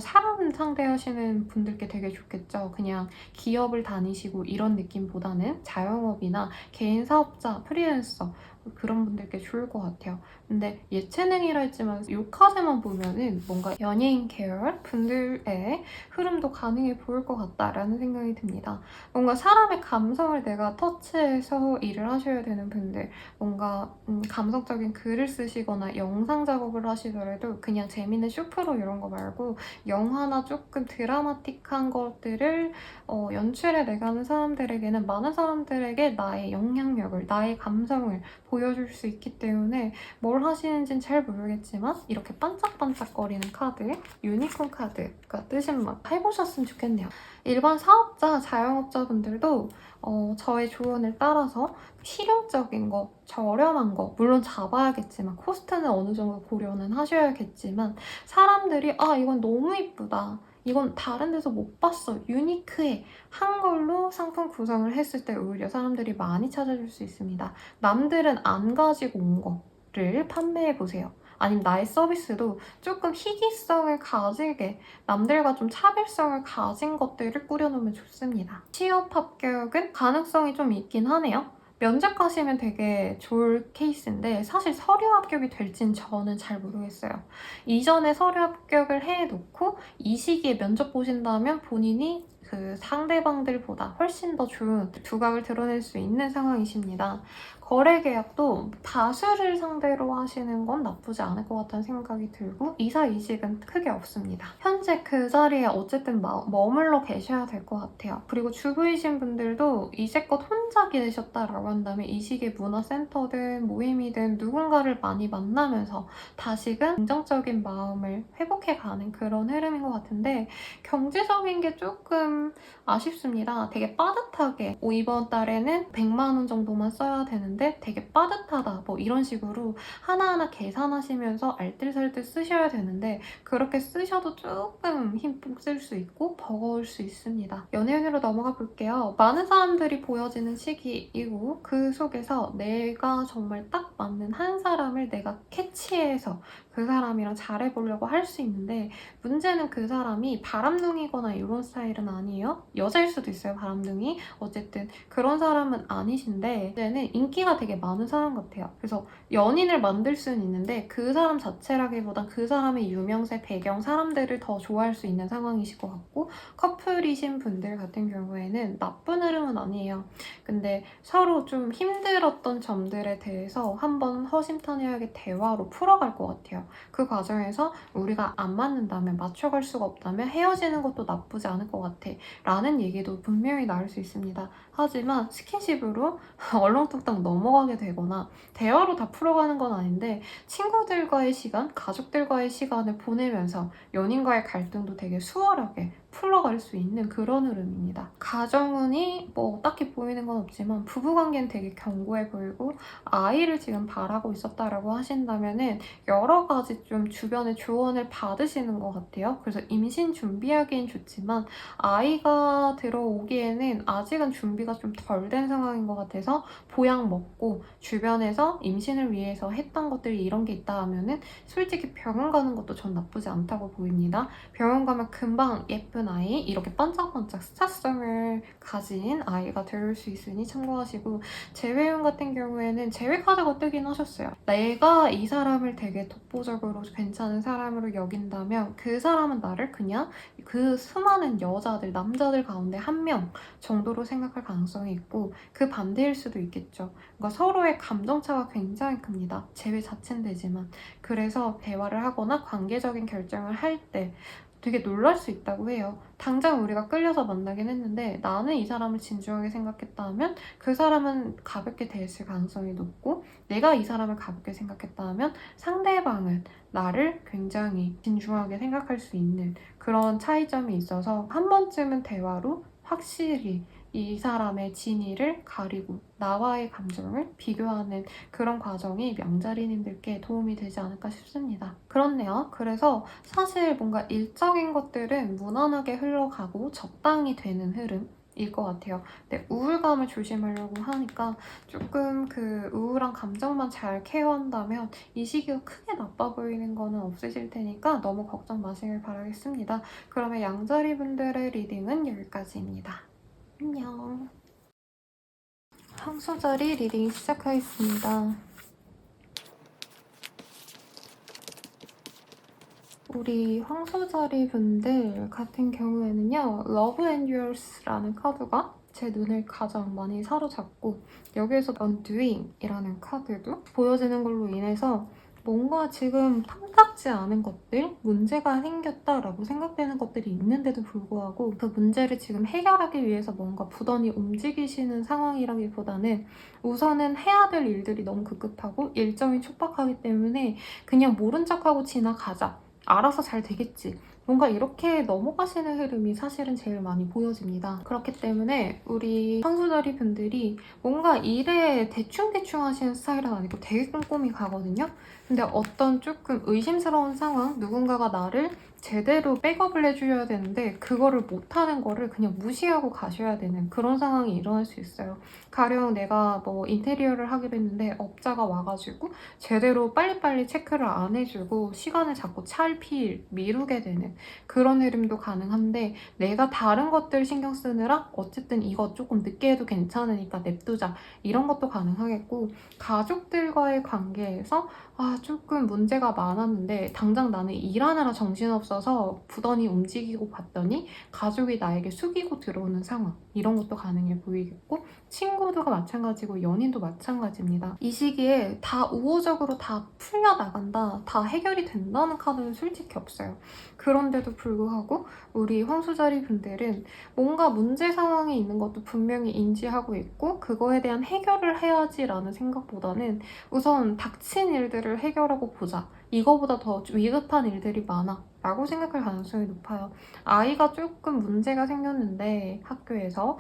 사람 상대하시는 분들께 되게 좋겠죠. 그냥 기업을 다니시고 이런 느낌보다는 자영업이나 개인 사업자, 프리랜서 그런 분들께 좋을 것 같아요. 근데 예체능이라 했지만 요카세만 보면은 뭔가 연예인 계열 분들의 흐름도 가능해 보일 것 같다라는 생각이 듭니다. 뭔가 사람의 감성을 내가 터치해서 일을 하셔야 되는 분들, 뭔가 감성적인 글을 쓰시거나 영상 작업을 하시더라도 그냥 재밌는 쇼프로 이런 거 말고 영화나 조금 드라마틱한 것들을 연출해 내가는 사람들에게는 많은 사람들에게 나의 영향력을, 나의 감성을 보여줄 수 있기 때문에 뭘 하시는지는 잘 모르겠지만 이렇게 반짝반짝거리는 카드, 유니콘 카드가 뜨신 막 해보셨으면 좋겠네요. 일반 사업자, 자영업자분들도 저의 조언을 따라서 실용적인 거, 저렴한 거, 물론 잡아야겠지만 코스트는 어느 정도 고려는 하셔야겠지만 사람들이 이건 너무 이쁘다. 이건 다른 데서 못 봤어. 유니크해. 한 걸로 상품 구성을 했을 때 오히려 사람들이 많이 찾아줄 수 있습니다. 남들은 안 가지고 온 거를 판매해 보세요. 아니면 나의 서비스도 조금 희귀성을 가지게 남들과 좀 차별성을 가진 것들을 꾸려놓으면 좋습니다. 취업 합격은 가능성이 좀 있긴 하네요. 면접 가시면 되게 좋을 케이스인데 사실 서류 합격이 될진 저는 잘 모르겠어요. 이전에 서류 합격을 해놓고 이 시기에 면접 보신다면 본인이 그 상대방들보다 훨씬 더 좋은 두각을 드러낼 수 있는 상황이십니다. 거래 계약도 다수를 상대로 하시는 건 나쁘지 않을 것 같다는 생각이 들고 이사 이직은 크게 없습니다. 현재 그 자리에 어쨌든 머물러 계셔야 될 것 같아요. 그리고 주부이신 분들도 이제껏 혼자 계셨다라고 한다면 이 시기에 문화센터든 모임이든 누군가를 많이 만나면서 다시금 긍정적인 마음을 회복해가는 그런 흐름인 것 같은데 경제적인 게 조금 아쉽습니다. 되게 빠듯하게 이번 달에는 100만 원 정도만 써야 되는데 되게 빠듯하다 뭐 이런 식으로 하나하나 계산하시면서 알뜰살뜰 쓰셔야 되는데 그렇게 쓰셔도 조금 힘 쓸 수 있고 버거울 수 있습니다. 연애운으로 넘어가 볼게요. 많은 사람들이 보여지는 시기이고 그 속에서 내가 정말 딱 맞는 한 사람을 내가 캐치해서 그 사람이랑 잘해보려고 할 수 있는데 문제는 그 사람이 바람둥이거나 이런 스타일은 아니에요. 여자일 수도 있어요, 바람둥이. 어쨌든 그런 사람은 아니신데 문제는 인기가 되게 많은 사람 같아요. 그래서 연인을 만들 수는 있는데 그 사람 자체라기보단 그 사람의 유명세, 배경, 사람들을 더 좋아할 수 있는 상황이실 것 같고 커플이신 분들 같은 경우에는 나쁜 흐름은 아니에요. 근데 서로 좀 힘들었던 점들에 대해서 한번 허심탄회하게 대화로 풀어갈 것 같아요. 그 과정에서 우리가 안 맞는다면 맞춰갈 수가 없다면 헤어지는 것도 나쁘지 않을 것 같아 라는 얘기도 분명히 나올 수 있습니다. 하지만 스킨십으로 얼렁뚱땅 넘어가게 되거나 대화로 다 풀어가는 건 아닌데 친구들과의 시간, 가족들과의 시간을 보내면서 연인과의 갈등도 되게 수월하게 풀어갈 수 있는 그런 흐름입니다. 가정운이 뭐 딱히 보이는 건 없지만 부부관계는 되게 견고해 보이고 아이를 지금 바라고 있었다라고 하신다면은 여러 가지 좀 주변의 조언을 받으시는 것 같아요. 그래서 임신 준비하기엔 좋지만 아이가 들어오기에는 아직은 준비가 좀 덜 된 상황인 것 같아서 보약 먹고 주변에서 임신을 위해서 했던 것들이 이런 게 있다 하면은 솔직히 병원 가는 것도 전 나쁘지 않다고 보입니다. 병원 가면 금방 예쁜 아이, 이렇게 반짝반짝 스타성을 가진 아이가 될 수 있으니 참고하시고 재회용 같은 경우에는 재회 카드가 뜨긴 하셨어요. 내가 이 사람을 되게 독보적으로 괜찮은 사람으로 여긴다면 그 사람은 나를 그냥 그 수많은 여자들, 남자들 가운데 한 명 정도로 생각할 가능성이 있고 그 반대일 수도 있겠죠. 그러니까 서로의 감정차가 굉장히 큽니다. 재회 자체는 되지만. 그래서 대화를 하거나 관계적인 결정을 할 때 되게 놀랄 수 있다고 해요. 당장 우리가 끌려서 만나긴 했는데 나는 이 사람을 진중하게 생각했다 하면 그 사람은 가볍게 대했을 가능성이 높고, 내가 이 사람을 가볍게 생각했다 하면 상대방은 나를 굉장히 진중하게 생각할 수 있는 그런 차이점이 있어서, 한 번쯤은 대화로 확실히 이 사람의 진위를 가리고 나와의 감정을 비교하는 그런 과정이 명자리님들께 도움이 되지 않을까 싶습니다. 그렇네요. 그래서 사실 뭔가 일적인 것들은 무난하게 흘러가고 적당히 되는 흐름일 것 같아요. 근데 우울감을 조심하려고 하니까 조금 그 우울한 감정만 잘 케어한다면 이 시기가 크게 나빠 보이는 거는 없으실 테니까 너무 걱정 마시길 바라겠습니다. 그러면 양자리 분들의 리딩은 여기까지입니다. 안녕. 황소자리 리딩 시작하겠습니다. 우리 황소자리 분들 같은 경우에는요, Love Endures 라는 카드가 제 눈을 가장 많이 사로잡고, 여기에서 Undoing이라는 카드도 보여지는 걸로 인해서 뭔가 지금 탐탁지 않은 것들, 문제가 생겼다라고 생각되는 것들이 있는데도 불구하고 그 문제를 지금 해결하기 위해서 뭔가 부단히 움직이시는 상황이라기보다는 우선은 해야 될 일들이 너무 급급하고 일정이 촉박하기 때문에 그냥 모른 척하고 지나가자, 알아서 잘 되겠지, 뭔가 이렇게 넘어가시는 흐름이 사실은 제일 많이 보여집니다. 그렇기 때문에 우리 황소자리 분들이 뭔가 일에 대충대충 하시는 스타일은 아니고 되게 꼼꼼히 가거든요. 근데 어떤 조금 의심스러운 상황, 누군가가 나를 제대로 백업을 해줘야 되는데 그거를 못하는 거를 그냥 무시하고 가셔야 되는 그런 상황이 일어날 수 있어요. 가령 내가 뭐 인테리어를 하기로 했는데 업자가 와가지고 제대로 빨리빨리 체크를 안 해주고 시간을 자꾸 찰필 미루게 되는 그런 흐름도 가능한데, 내가 다른 것들 신경 쓰느라 어쨌든 이거 조금 늦게 해도 괜찮으니까 냅두자, 이런 것도 가능하겠고, 가족들과의 관계에서 조금 문제가 많았는데 당장 나는 일하느라 정신없어서 부단히 움직이고 봤더니 가족이 나에게 숙이고 들어오는 상황, 이런 것도 가능해 보이겠고, 친구도가 마찬가지고 연인도 마찬가지입니다. 이 시기에 다 우호적으로 다 풀려나간다, 다 해결이 된다는 카드는 솔직히 없어요. 그런데도 불구하고 우리 황소자리 분들은 뭔가 문제 상황이 있는 것도 분명히 인지하고 있고 그거에 대한 해결을 해야지라는 생각보다는 우선 닥친 일들을 해결하고 보자, 이거보다 더 위급한 일들이 많아 라고 생각할 가능성이 높아요. 아이가 조금 문제가 생겼는데 학교에서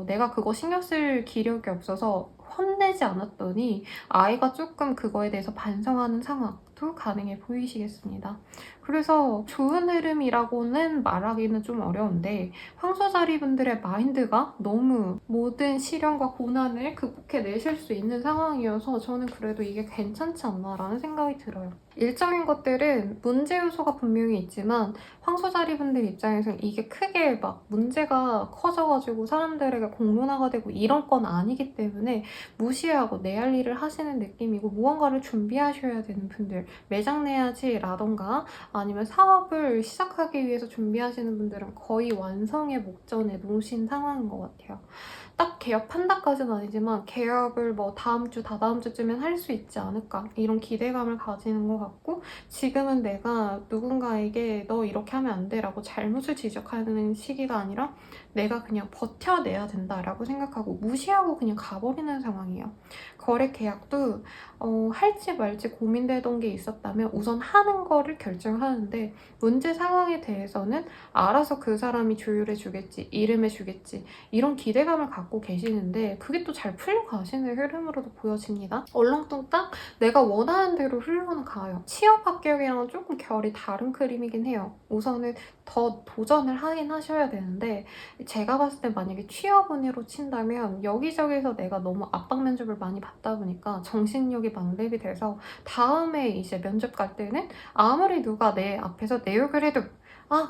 내가 그거 신경 쓸 기력이 없어서 혼내지 않았더니 아이가 조금 그거에 대해서 반성하는 상황도 가능해 보이시겠습니다. 그래서 좋은 흐름이라고는 말하기는 좀 어려운데, 황소자리 분들의 마인드가 너무 모든 시련과 고난을 극복해내실 수 있는 상황이어서 저는 그래도 이게 괜찮지 않나라는 생각이 들어요. 일적인 것들은 문제 요소가 분명히 있지만 황소자리 분들 입장에서는 이게 크게 막 문제가 커져가지고 사람들에게 공론화가 되고 이런 건 아니기 때문에 무시하고 내 할 일을 하시는 느낌이고, 무언가를 준비하셔야 되는 분들, 매장 내야지 라던가 아니면 사업을 시작하기 위해서 준비하시는 분들은 거의 완성의 목전에 놓으신 상황인 것 같아요. 딱 개업한다까지는 아니지만 개업을 뭐 다음 주, 다다음 주쯤엔 할 수 있지 않을까, 이런 기대감을 가지는 것 같고, 지금은 내가 누군가에게 너 이렇게 하면 안 돼 라고 잘못을 지적하는 시기가 아니라 내가 그냥 버텨내야 된다라고 생각하고 무시하고 그냥 가버리는 상황이에요. 거래 계약도 할지 말지 고민되던 게 있었다면 우선 하는 거를 결정하는데, 문제 상황에 대해서는 알아서 그 사람이 조율해 주겠지, 이름해 주겠지, 이런 기대감을 갖고 계시는데 그게 또 잘 풀려가시는 흐름으로도 보여집니다. 얼렁뚱땅 내가 원하는 대로 흘러가요. 취업 합격이랑은 조금 결이 다른 그림이긴 해요. 우선은 더 도전을 하긴 하셔야 되는데, 제가 봤을 때 만약에 취업운으로 친다면 여기저기서 내가 너무 압박 면접을 많이 받다 보니까 정신력이 망대비 돼서 다음에 이제 면접 갈 때는 아무리 누가 내 앞에서 내 욕을 해도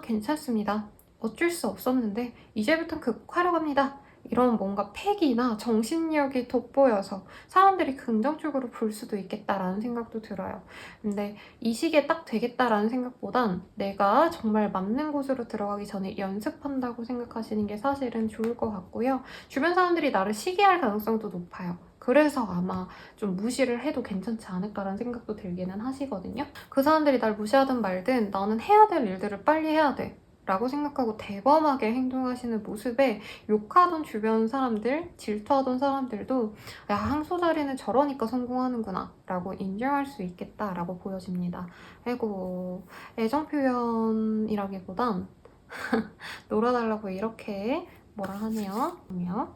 괜찮습니다, 어쩔 수 없었는데 이제부터 극복하려고 합니다, 이런 뭔가 패기나 정신력이 돋보여서 사람들이 긍정적으로 볼 수도 있겠다라는 생각도 들어요. 근데 이 시기에 딱 되겠다라는 생각보단 내가 정말 맞는 곳으로 들어가기 전에 연습한다고 생각하시는 게 사실은 좋을 것 같고요. 주변 사람들이 나를 시기할 가능성도 높아요. 그래서 아마 좀 무시를 해도 괜찮지 않을까라는 생각도 들기는 하시거든요. 그 사람들이 날 무시하든 말든 나는 해야 될 일들을 빨리 해야 돼 라고 생각하고 대범하게 행동하시는 모습에 욕하던 주변 사람들, 질투하던 사람들도 야, 항소자리는 저러니까 성공하는구나 라고 인정할 수 있겠다라고 보여집니다. 아이고, 애정 표현이라기보단 놀아달라고 이렇게 뭐라 하네요. 그러면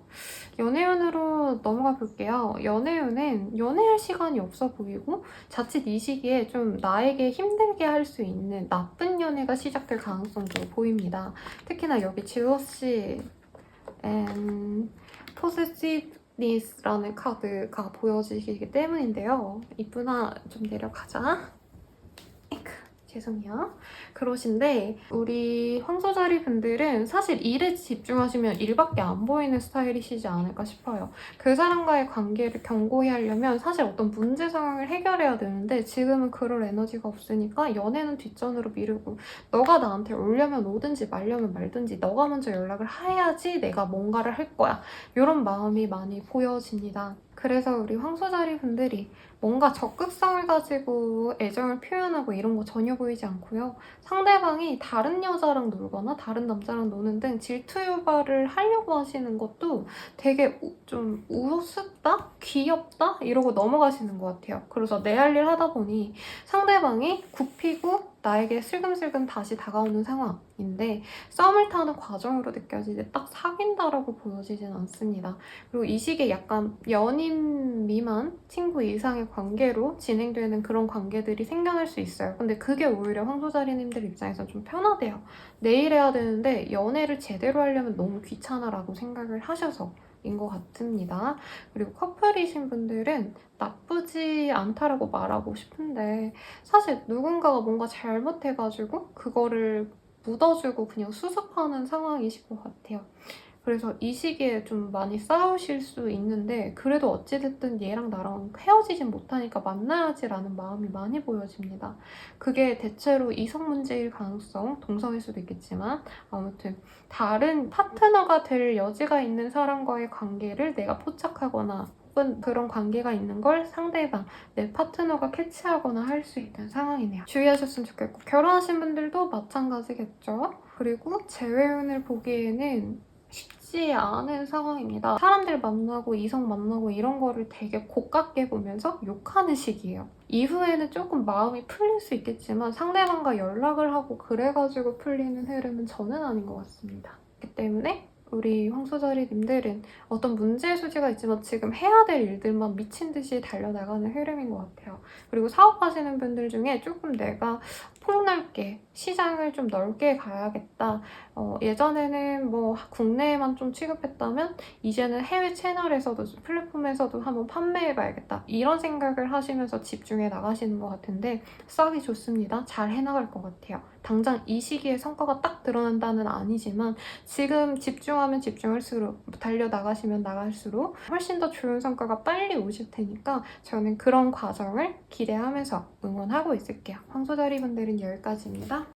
연애운으로 넘어가 볼게요. 연애운은 연애할 시간이 없어 보이고 자칫 이 시기에 좀 나에게 힘들게 할 수 있는 나쁜 연애가 시작될 가능성도 보입니다. 특히나 여기 jealousy and possessiveness라는 카드가 보여지기 때문인데요. 이쁘나 좀 내려가자. 죄송해요. 그러신데 우리 황소자리 분들은 사실 일에 집중하시면 일밖에 안 보이는 스타일이시지 않을까 싶어요. 그 사람과의 관계를 견고히 하려면 사실 어떤 문제 상황을 해결해야 되는데 지금은 그럴 에너지가 없으니까 연애는 뒷전으로 미루고 너가 나한테 오려면 오든지 말려면 말든지 너가 먼저 연락을 해야지 내가 뭔가를 할 거야. 이런 마음이 많이 보여집니다. 그래서 우리 황소자리 분들이 뭔가 적극성을 가지고 애정을 표현하고 이런 거 전혀 보이지 않고요. 상대방이 다른 여자랑 놀거나 다른 남자랑 노는 등 질투 유발을 하려고 하시는 것도 되게 좀 우습다? 귀엽다? 이러고 넘어가시는 것 같아요. 그래서 내 할 일 하다 보니 상대방이 굽히고 나에게 슬금슬금 다시 다가오는 상황인데 썸을 타는 과정으로 느껴지지 딱 사귄다라고 보여지진 않습니다. 그리고 이 시기에 약간 연인 미만 친구 이상의 관계로 진행되는 그런 관계들이 생겨날 수 있어요. 근데 그게 오히려 황소자리님들 입장에서 좀 편하대요. 내일 해야 되는데 연애를 제대로 하려면 너무 귀찮아라고 생각을 하셔서 인 것 같습니다. 그리고 커플이신 분들은 나쁘지 않다라고 말하고 싶은데 사실 누군가가 뭔가 잘못해가지고 그거를 묻어주고 그냥 수습하는 상황이실 것 같아요. 그래서 이 시기에 좀 많이 싸우실 수 있는데 그래도 어찌됐든 얘랑 나랑 헤어지진 못하니까 만나야지라는 마음이 많이 보여집니다. 그게 대체로 이성 문제일 가능성, 동성일 수도 있겠지만 아무튼 다른 파트너가 될 여지가 있는 사람과의 관계를 내가 포착하거나 혹은 그런 관계가 있는 걸 상대방, 내 파트너가 캐치하거나 할 수 있는 상황이네요. 주의하셨으면 좋겠고 결혼하신 분들도 마찬가지겠죠? 그리고 재회운을 보기에는 쉽지 않은 상황입니다. 사람들 만나고 이성 만나고 이런 거를 되게 고깝게 보면서 욕하는 시기예요. 이후에는 조금 마음이 풀릴 수 있겠지만 상대방과 연락을 하고 그래가지고 풀리는 흐름은 저는 아닌 것 같습니다. 그렇기 때문에 우리 황소자리님들은 어떤 문제의 소지가 있지만 지금 해야 될 일들만 미친 듯이 달려나가는 흐름인 것 같아요. 그리고 사업하시는 분들 중에 조금 내가 폭넓게 시장을 좀 넓게 가야겠다. 예전에는 뭐 국내에만 좀 취급했다면 이제는 해외 채널에서도 플랫폼에서도 한번 판매해봐야겠다. 이런 생각을 하시면서 집중해 나가시는 것 같은데 싹이 좋습니다. 잘 해나갈 것 같아요. 당장 이 시기에 성과가 딱 드러난다는 아니지만 지금 집중하면 집중할수록 달려나가시면 나갈수록 훨씬 더 좋은 성과가 빨리 오실 테니까 저는 그런 과정을 기대하면서 응원하고 있을게요. 황소자리 분들은 여기까지입니다.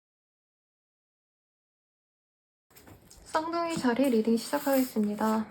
쌍둥이 자리 리딩 시작하겠습니다.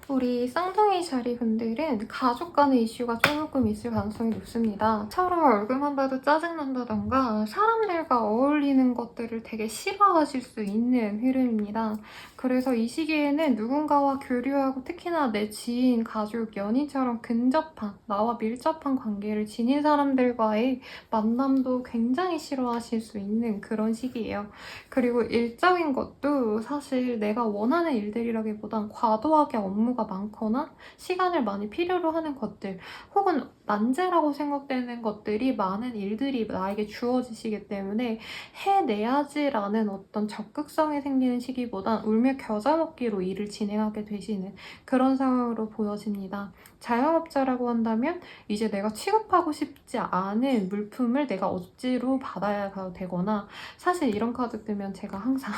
우리 쌍둥이 자리 분들은 가족 간의 이슈가 조금 있을 가능성이 높습니다. 서로 얼굴만 봐도 짜증난다던가 사람들과 어울리는 것들을 되게 싫어하실 수 있는 흐름입니다. 그래서 이 시기에는 누군가와 교류하고 특히나 내 지인, 가족, 연인처럼 근접한, 나와 밀접한 관계를 지닌 사람들과의 만남도 굉장히 싫어하실 수 있는 그런 시기예요. 그리고 일적인 것도 사실 내가 원하는 일들이라기보단 과도하게 업무가 많거나 시간을 많이 필요로 하는 것들 혹은 난제라고 생각되는 것들이 많은 일들이 나에게 주어지시기 때문에 해내야지라는 어떤 적극성이 생기는 시기보단 울며 겨자 먹기로 일을 진행하게 되시는 그런 상황으로 보여집니다. 자영업자라고 한다면 이제 내가 취급하고 싶지 않은 물품을 내가 억지로 받아야 되거나 사실 이런 카드 뜨면 제가 항상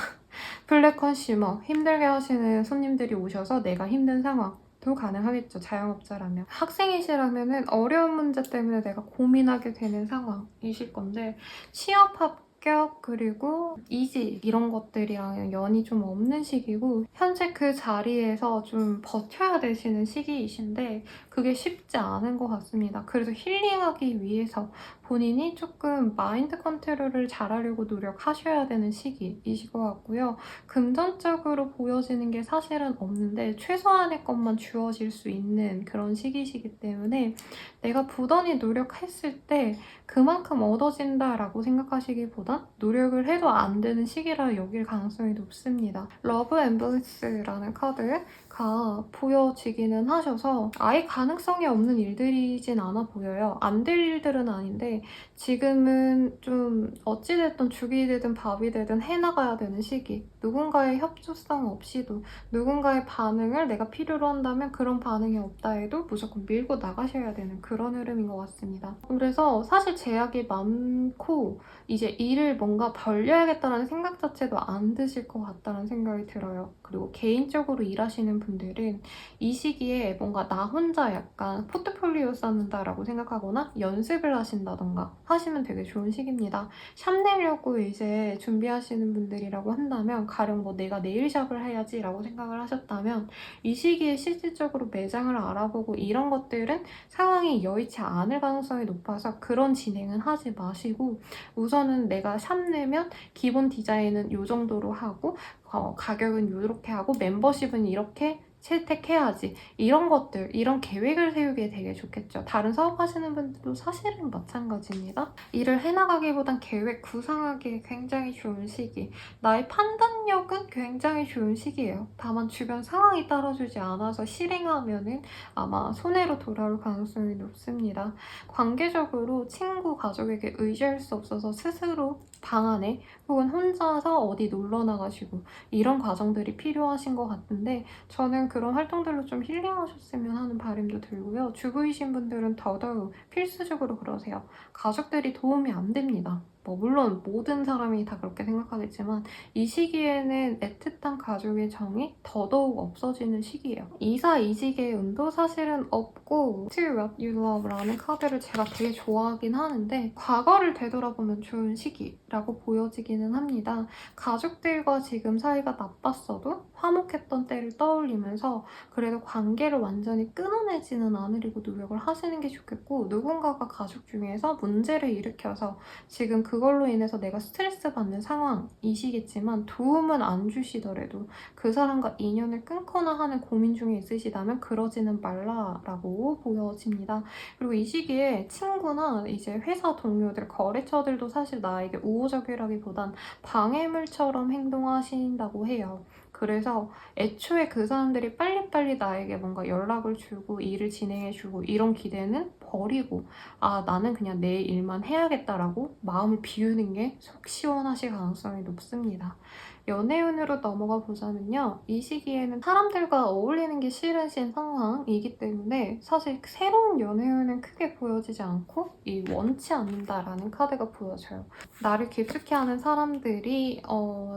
블랙 컨슈머 힘들게 하시는 손님들이 오셔서 내가 힘든 상황도 가능하겠죠. 자영업자라면. 학생이시라면 어려운 문제 때문에 내가 고민하게 되는 상황이실 건데 취업합격 합격 그리고 이직 이런 것들이랑 연이 좀 없는 시기고 현재 그 자리에서 좀 버텨야 되시는 시기이신데 그게 쉽지 않은 것 같습니다. 그래서 힐링하기 위해서 본인이 조금 마인드 컨트롤을 잘하려고 노력하셔야 되는 시기이실 것 같고요. 금전적으로 보여지는 게 사실은 없는데 최소한의 것만 주어질 수 있는 그런 시기시기 때문에 내가 부단히 노력했을 때 그만큼 얻어진다라고 생각하시기보단 노력을 해도 안 되는 시기라 여길 가능성이 높습니다. 러브 엠블리스라는 카드가 보여지기는 하셔서 아예 가능성이 없는 일들이진 않아 보여요. 안 될 일들은 아닌데 지금은 좀 어찌됐든 죽이 되든 밥이 되든 해나가야 되는 시기. 누군가의 협조성 없이도 누군가의 반응을 내가 필요로 한다면 그런 반응이 없다 해도 무조건 밀고 나가셔야 되는 그런 흐름인 것 같습니다. 그래서 사실 제약이 많고 이제 일을 뭔가 벌려야겠다는 생각 자체도 안 드실 것 같다는 생각이 들어요. 그리고 개인적으로 일하시는 분들은 이 시기에 뭔가 나 혼자 약간 포트폴리오 쌓는다라고 생각하거나 연습을 하신다던가 하시면 되게 좋은 시기입니다. 샵 내려고 이제 준비하시는 분들이라고 한다면 가령 뭐 내가 네일샵을 해야지 라고 생각을 하셨다면 이 시기에 실질적으로 매장을 알아보고 이런 것들은 상황이 여의치 않을 가능성이 높아서 그런 진행은 하지 마시고 우선은 내가 샵 내면 기본 디자인은 이 정도로 하고 가격은 이렇게 하고 멤버십은 이렇게 채택해야지 이런 것들, 이런 계획을 세우기에 되게 좋겠죠. 다른 사업하시는 분들도 사실은 마찬가지입니다. 일을 해나가기보단 계획 구상하기에 굉장히 좋은 시기. 나의 판단력은 굉장히 좋은 시기예요. 다만 주변 상황이 따라주지 않아서 실행하면은 아마 손해로 돌아올 가능성이 높습니다. 관계적으로 친구, 가족에게 의지할 수 없어서 스스로 방 안에 혹은 혼자서 어디 놀러 나가시고 이런 과정들이 필요하신 것 같은데 저는 그런 활동들로 좀 힐링하셨으면 하는 바람도 들고요. 주부이신 분들은 더더욱 필수적으로 그러세요. 가족들이 도움이 안 됩니다. 뭐 물론 모든 사람이 다 그렇게 생각하겠지만 이 시기에는 애틋한 가족의 정이 더더욱 없어지는 시기예요. 이사 이직의 운도 사실은 없고 To What You Love라는 카드를 제가 되게 좋아하긴 하는데 과거를 되돌아보면 좋은 시기라고 보여지기는 합니다. 가족들과 지금 사이가 나빴어도 화목했던 때를 떠올리면서 그래도 관계를 완전히 끊어내지는 않으려고 노력을 하시는 게 좋겠고 누군가가 가족 중에서 문제를 일으켜서 지금 그걸로 인해서 내가 스트레스 받는 상황이시겠지만 도움은 안 주시더라도 그 사람과 인연을 끊거나 하는 고민 중에 있으시다면 그러지는 말라라고 보여집니다. 그리고 이 시기에 친구나 이제 회사 동료들, 거래처들도 사실 나에게 우호적이라기보단 방해물처럼 행동하신다고 해요. 그래서 애초에 그 사람들이 빨리빨리 나에게 뭔가 연락을 주고 일을 진행해주고 이런 기대는 버리고 아 나는 그냥 내 일만 해야겠다라고 마음을 비우는 게 속 시원하실 가능성이 높습니다. 연애운으로 넘어가 보자면요. 이 시기에는 사람들과 어울리는 게 싫으신 상황이기 때문에 사실 새로운 연애운은 크게 보여지지 않고 이 원치 않는다라는 카드가 보여져요. 나를 깊숙이 하는 사람들이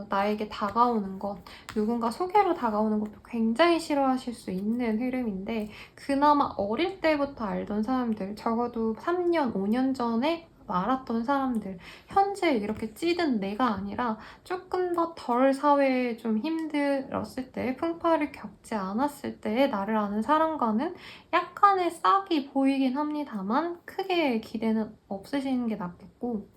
나에게 다가오는 것, 누군가 소개로 다가오는 것도 굉장히 싫어하실 수 있는 흐름인데 그나마 어릴 때부터 알던 사람들, 적어도 3년, 5년 전에 알았던 사람들, 현재 이렇게 찌든 내가 아니라 조금 더 덜 사회에 좀 힘들었을 때, 풍파를 겪지 않았을 때 나를 아는 사람과는 약간의 싹이 보이긴 합니다만 크게 기대는 없으시는 게 낫겠고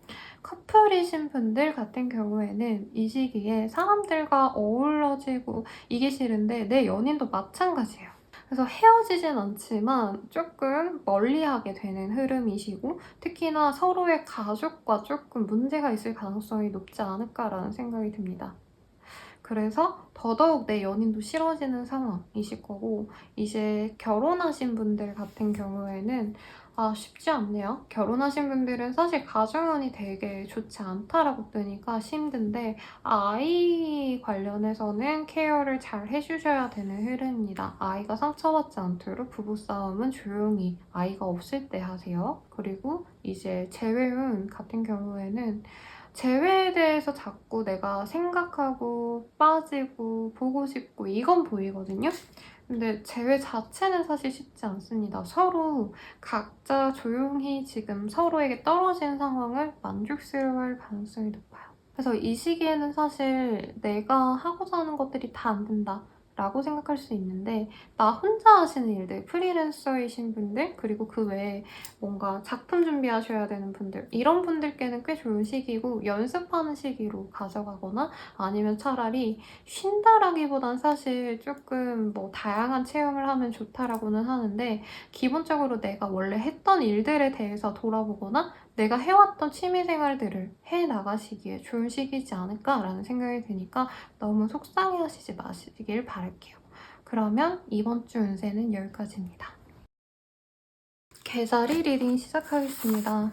커플이신 분들 같은 경우에는 이 시기에 사람들과 어우러지고 이게 싫은데 내 연인도 마찬가지예요. 그래서 헤어지진 않지만 조금 멀리하게 되는 흐름이시고 특히나 서로의 가족과 조금 문제가 있을 가능성이 높지 않을까라는 생각이 듭니다. 그래서 더더욱 내 연인도 싫어지는 상황이실 거고 이제 결혼하신 분들 같은 경우에는 쉽지 않네요. 결혼하신 분들은 사실 가정운이 되게 좋지 않다라고 뜨니까 힘든데 아이 관련해서는 케어를 잘 해주셔야 되는 흐름입니다. 아이가 상처받지 않도록 부부싸움은 조용히 아이가 없을 때 하세요. 그리고 이제 재회운 같은 경우에는 재회에 대해서 자꾸 내가 생각하고 빠지고 보고 싶고 이건 보이거든요. 근데 재회 자체는 사실 쉽지 않습니다. 서로 각자 조용히 지금 서로에게 떨어진 상황을 만족스러워할 가능성이 높아요. 그래서 이 시기에는 사실 내가 하고자 하는 것들이 다 안 된다 라고 생각할 수 있는데, 나 혼자 하시는 일들, 프리랜서이신 분들, 그리고 그 외에 뭔가 작품 준비하셔야 되는 분들, 이런 분들께는 꽤 좋은 시기고, 연습하는 시기로 가져가거나 아니면 차라리 쉰다라기보단 사실 조금 뭐 다양한 체험을 하면 좋다라고는 하는데, 기본적으로 내가 원래 했던 일들에 대해서 돌아보거나 내가 해왔던 취미생활들을 해나가시기에 좋은 시기이지 않을까라는 생각이 드니까 너무 속상해하시지 마시길 바랄게요. 그러면 이번 주 운세는 여기까지입니다. 개자리 리딩 시작하겠습니다.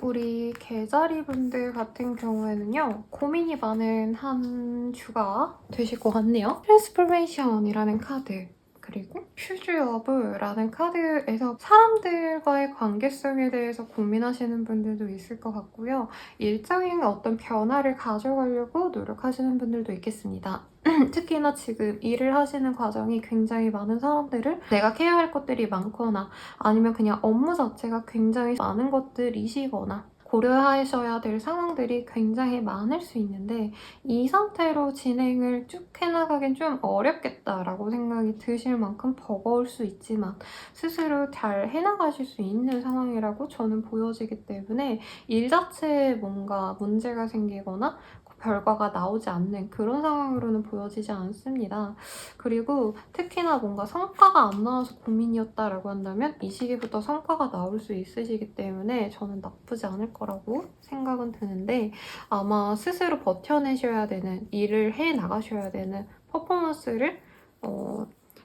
우리 개자리 분들 같은 경우에는요, 고민이 많은 한 주가 되실 것 같네요. 트랜스포메이션이라는 카드, 그리고 퓨즈어브라는 카드에서 사람들과의 관계성에 대해서 고민하시는 분들도 있을 것 같고요. 일적인 어떤 변화를 가져가려고 노력하시는 분들도 있겠습니다. 특히나 지금 일을 하시는 과정이 굉장히 많은 사람들을 내가 케어할 것들이 많거나 아니면 그냥 업무 자체가 굉장히 많은 것들이시거나 고려하셔야 될 상황들이 굉장히 많을 수 있는데, 이 상태로 진행을 쭉 해나가긴 좀 어렵겠다라고 생각이 드실 만큼 버거울 수 있지만 스스로 잘 해나가실 수 있는 상황이라고 저는 보여지기 때문에 일 자체에 뭔가 문제가 생기거나 결과가 나오지 않는 그런 상황으로는 보여지지 않습니다. 그리고 특히나 뭔가 성과가 안 나와서 고민이었다라고 한다면 이 시기부터 성과가 나올 수 있으시기 때문에 저는 나쁘지 않을 거라고 생각은 드는데, 아마 스스로 버텨내셔야 되는, 일을 해나가셔야 되는, 퍼포먼스를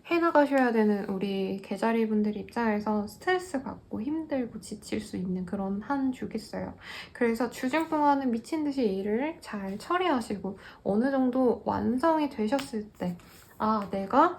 해나가셔야 되는 우리 개자리 분들 입장에서 스트레스 받고 힘들고 지칠 수 있는 그런 한 주겠어요. 그래서 주중 동안은 미친 듯이 일을 잘 처리하시고 어느 정도 완성이 되셨을 때, 아, 내가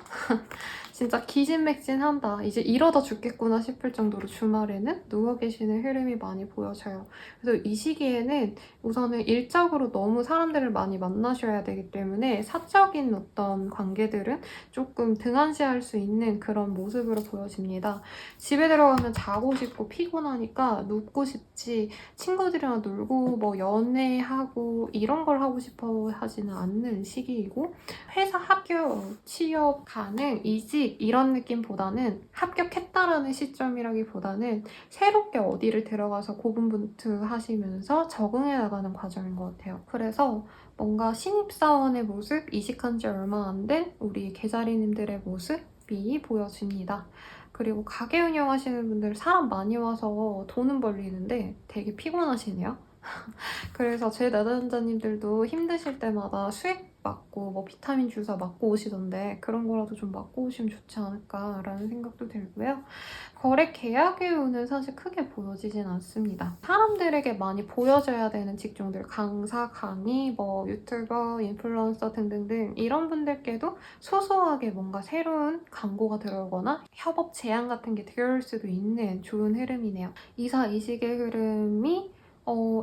진짜 기진맥진한다, 이제 이러다 죽겠구나 싶을 정도로 주말에는 누워 계시는 흐름이 많이 보여져요. 그래서 이 시기에는 우선은 일적으로 너무 사람들을 많이 만나셔야 되기 때문에 사적인 어떤 관계들은 조금 등한시할 수 있는 그런 모습으로 보여집니다. 집에 들어가면 자고 싶고 피곤하니까 눕고 싶지, 친구들이랑 놀고 뭐 연애하고 이런 걸 하고 싶어 하지는 않는 시기이고, 회사 합격, 취업 가능, 이직 이런 느낌보다는 합격했다라는 시점이라기보다는 새롭게 어디를 들어가서 고군분투하시면서 적응해 나가는 과정인 것 같아요. 그래서 뭔가 신입사원의 모습, 이직한 지 얼마 안 된 우리 개자리님들의 모습이 보여집니다. 그리고 가게 운영하시는 분들 사람 많이 와서 돈은 벌리는데 되게 피곤하시네요. 그래서 제 내담자님들도 힘드실 때마다 수액 맞고 뭐 비타민 주사 맞고 오시던데, 그런 거라도 좀 맞고 오시면 좋지 않을까라는 생각도 들고요. 거래 계약의 운은 사실 크게 보여지진 않습니다. 사람들에게 많이 보여져야 되는 직종들, 강사, 강의, 뭐 유튜버, 인플루언서 등등등 이런 분들께도 소소하게 뭔가 새로운 광고가 들어오거나 협업 제안 같은 게 들어올 수도 있는 좋은 흐름이네요. 이사 이직의 흐름이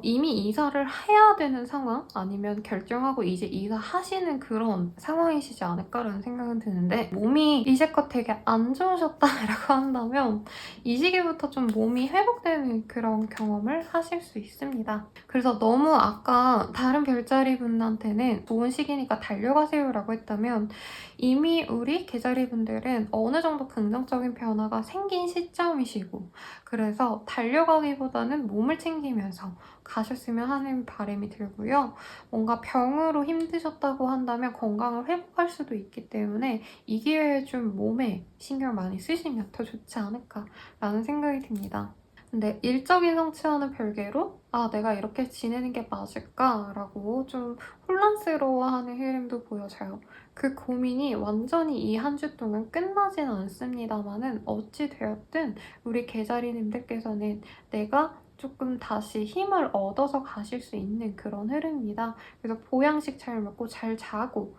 이미 이사를 해야 되는 상황, 아니면 결정하고 이제 이사하시는 그런 상황이시지 않을까라는 생각은 드는데, 몸이 이제껏 되게 안 좋으셨다라고 한다면 이 시기부터 좀 몸이 회복되는 그런 경험을 하실 수 있습니다. 그래서 너무 아까 다른 별자리 분한테는 좋은 시기니까 달려가세요라고 했다면, 이미 우리 개자리 분들은 어느 정도 긍정적인 변화가 생긴 시점이시고, 그래서 달려가기보다는 몸을 챙기면서 가셨으면 하는 바람이 들고요. 뭔가 병으로 힘드셨다고 한다면 건강을 회복할 수도 있기 때문에 이 기회에 좀 몸에 신경 많이 쓰시면 더 좋지 않을까라는 생각이 듭니다. 근데 일적인 성취와는 별개로 내가 이렇게 지내는 게 맞을까라고 좀 혼란스러워하는 흐름도 보여져요. 그 고민이 완전히 이 한 주 동안 끝나지는 않습니다만은, 어찌 되었든 우리 개자리님들께서는 내가 조금 다시 힘을 얻어서 가실 수 있는 그런 흐름입니다. 그래서 보양식 잘 먹고 잘 자고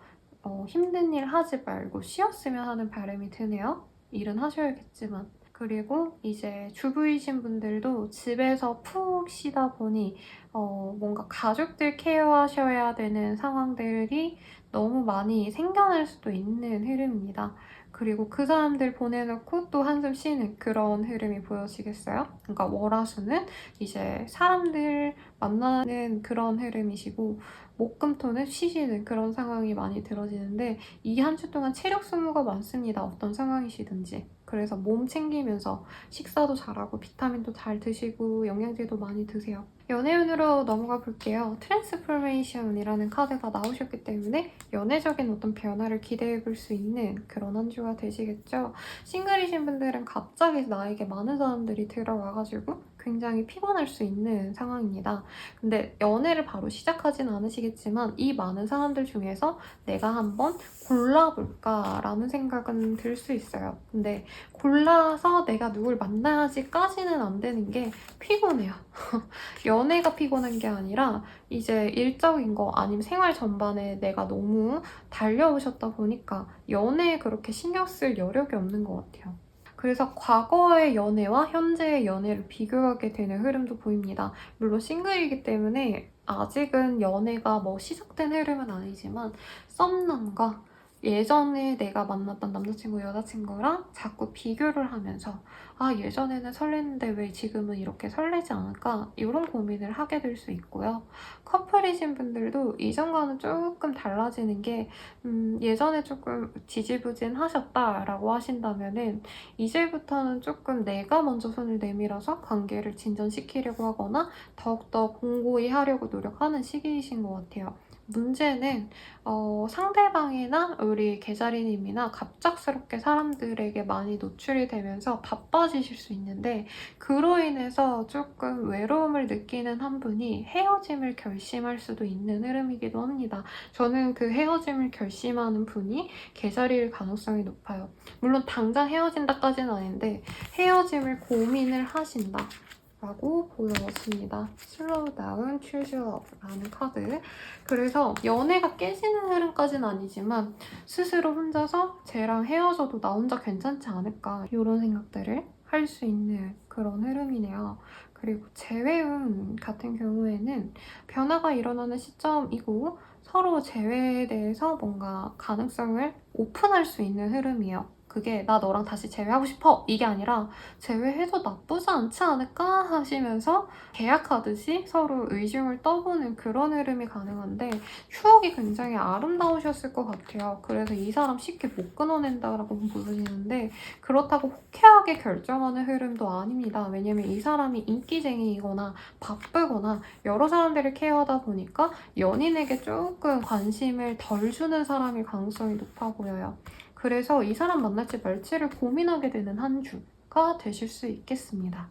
힘든 일 하지 말고 쉬었으면 하는 바람이 드네요. 일은 하셔야겠지만. 그리고 이제 주부이신 분들도 집에서 푹 쉬다 보니 뭔가 가족들 케어하셔야 되는 상황들이 너무 많이 생겨날 수도 있는 흐름입니다. 그리고 그 사람들 보내놓고 또 한숨 쉬는 그런 흐름이 보여지겠어요? 그러니까 월화수는 이제 사람들 만나는 그런 흐름이시고 목금토는 쉬시는 그런 상황이 많이 들어지는데 이 한 주 동안 체력 소모가 많습니다. 어떤 상황이시든지. 그래서 몸 챙기면서 식사도 잘하고 비타민도 잘 드시고 영양제도 많이 드세요. 연애운으로 넘어가 볼게요. 트랜스포메이션이라는 카드가 나오셨기 때문에 연애적인 어떤 변화를 기대해 볼 수 있는 그런 한 주가 되시겠죠. 싱글이신 분들은 갑자기 나에게 많은 사람들이 들어와가지고 굉장히 피곤할 수 있는 상황입니다. 근데 연애를 바로 시작하진 않으시겠지만 이 많은 사람들 중에서 내가 한번 골라볼까라는 생각은 들 수 있어요. 근데 골라서 내가 누굴 만나야지까지는 안 되는 게 피곤해요. 연애가 피곤한 게 아니라 이제 일적인 거 아니면 생활 전반에 내가 너무 달려오셨다 보니까 연애에 그렇게 신경 쓸 여력이 없는 것 같아요. 그래서 과거의 연애와 현재의 연애를 비교하게 되는 흐름도 보입니다. 물론 싱글이기 때문에 아직은 연애가 뭐 시작된 흐름은 아니지만 썸남과 예전에 내가 만났던 남자친구, 여자친구랑 자꾸 비교를 하면서 아, 예전에는 설렜는데 왜 지금은 이렇게 설레지 않을까? 이런 고민을 하게 될 수 있고요. 커플이신 분들도 이전과는 조금 달라지는 게 예전에 조금 지지부진하셨다라고 하신다면은 이제부터는 조금 내가 먼저 손을 내밀어서 관계를 진전시키려고 하거나 더욱더 공고히 하려고 노력하는 시기이신 것 같아요. 문제는 상대방이나 우리 계자리님이나 갑작스럽게 사람들에게 많이 노출이 되면서 바빠지실 수 있는데 그로 인해서 조금 외로움을 느끼는 한 분이 헤어짐을 결심할 수도 있는 흐름이기도 합니다. 저는 그 헤어짐을 결심하는 분이 계자리일 가능성이 높아요. 물론 당장 헤어진다까지는 아닌데 헤어짐을 고민을 하신다. 라고 보여집니다. Slow down, choose love라는 카드. 그래서 연애가 깨지는 흐름까지는 아니지만 스스로 혼자서 쟤랑 헤어져도 나 혼자 괜찮지 않을까 이런 생각들을 할 수 있는 그런 흐름이네요. 그리고 재회운 같은 경우에는 변화가 일어나는 시점이고 서로 재회에 대해서 뭔가 가능성을 오픈할 수 있는 흐름이에요. 그게 나 너랑 다시 재회하고 싶어 이게 아니라 재회해도 나쁘지 않지 않을까 하시면서 계약하듯이 서로 의중을 떠보는 그런 흐름이 가능한데 추억이 굉장히 아름다우셨을 것 같아요. 그래서 이 사람 쉽게 못 끊어낸다라고 보여지는데 그렇다고 호쾌하게 결정하는 흐름도 아닙니다. 왜냐면 이 사람이 인기쟁이이거나 바쁘거나 여러 사람들을 케어하다 보니까 연인에게 조금 관심을 덜 주는 사람일 가능성이 높아 보여요. 그래서 이 사람 만날지 말지를 고민하게 되는 한 주가 되실 수 있겠습니다.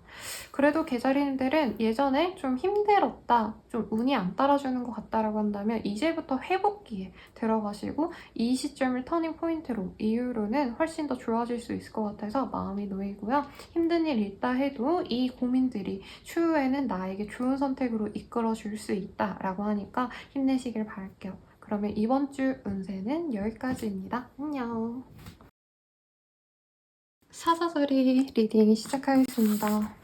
그래도 계자리님들은 예전에 좀 힘들었다, 좀 운이 안 따라주는 것 같다라고 한다면 이제부터 회복기에 들어가시고 이 시점을 터닝 포인트로 이후로는 훨씬 더 좋아질 수 있을 것 같아서 마음이 놓이고요. 힘든 일 있다 해도 이 고민들이 추후에는 나에게 좋은 선택으로 이끌어줄 수 있다라고 하니까 힘내시길 바랄게요. 그러면 이번 주 운세는 여기까지입니다. 안녕. 사자자리 리딩 시작하겠습니다.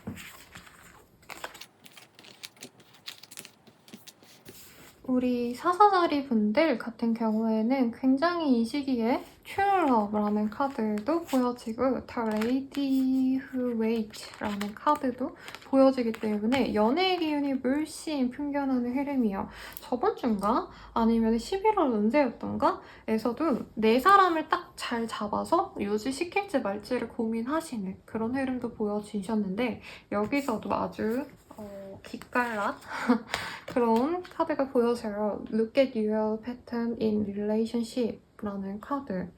우리 사사자리 분들 같은 경우에는 굉장히 이 시기에 True Love라는 카드도 보여지고 The Lady Who Waits라는 카드도 보여지기 때문에 연애의 기운이 물씬 풍겨나는 흐름이에요. 저번 주인가? 아니면 11월 운세였던가? 에서도 내 사람을 딱 잘 잡아서 유지시킬지 말지를 고민하시는 그런 흐름도 보여주셨는데 여기서도 아주 기깔난 그런 카드가 보여져요. Look at your pattern in relationship 라는 카드.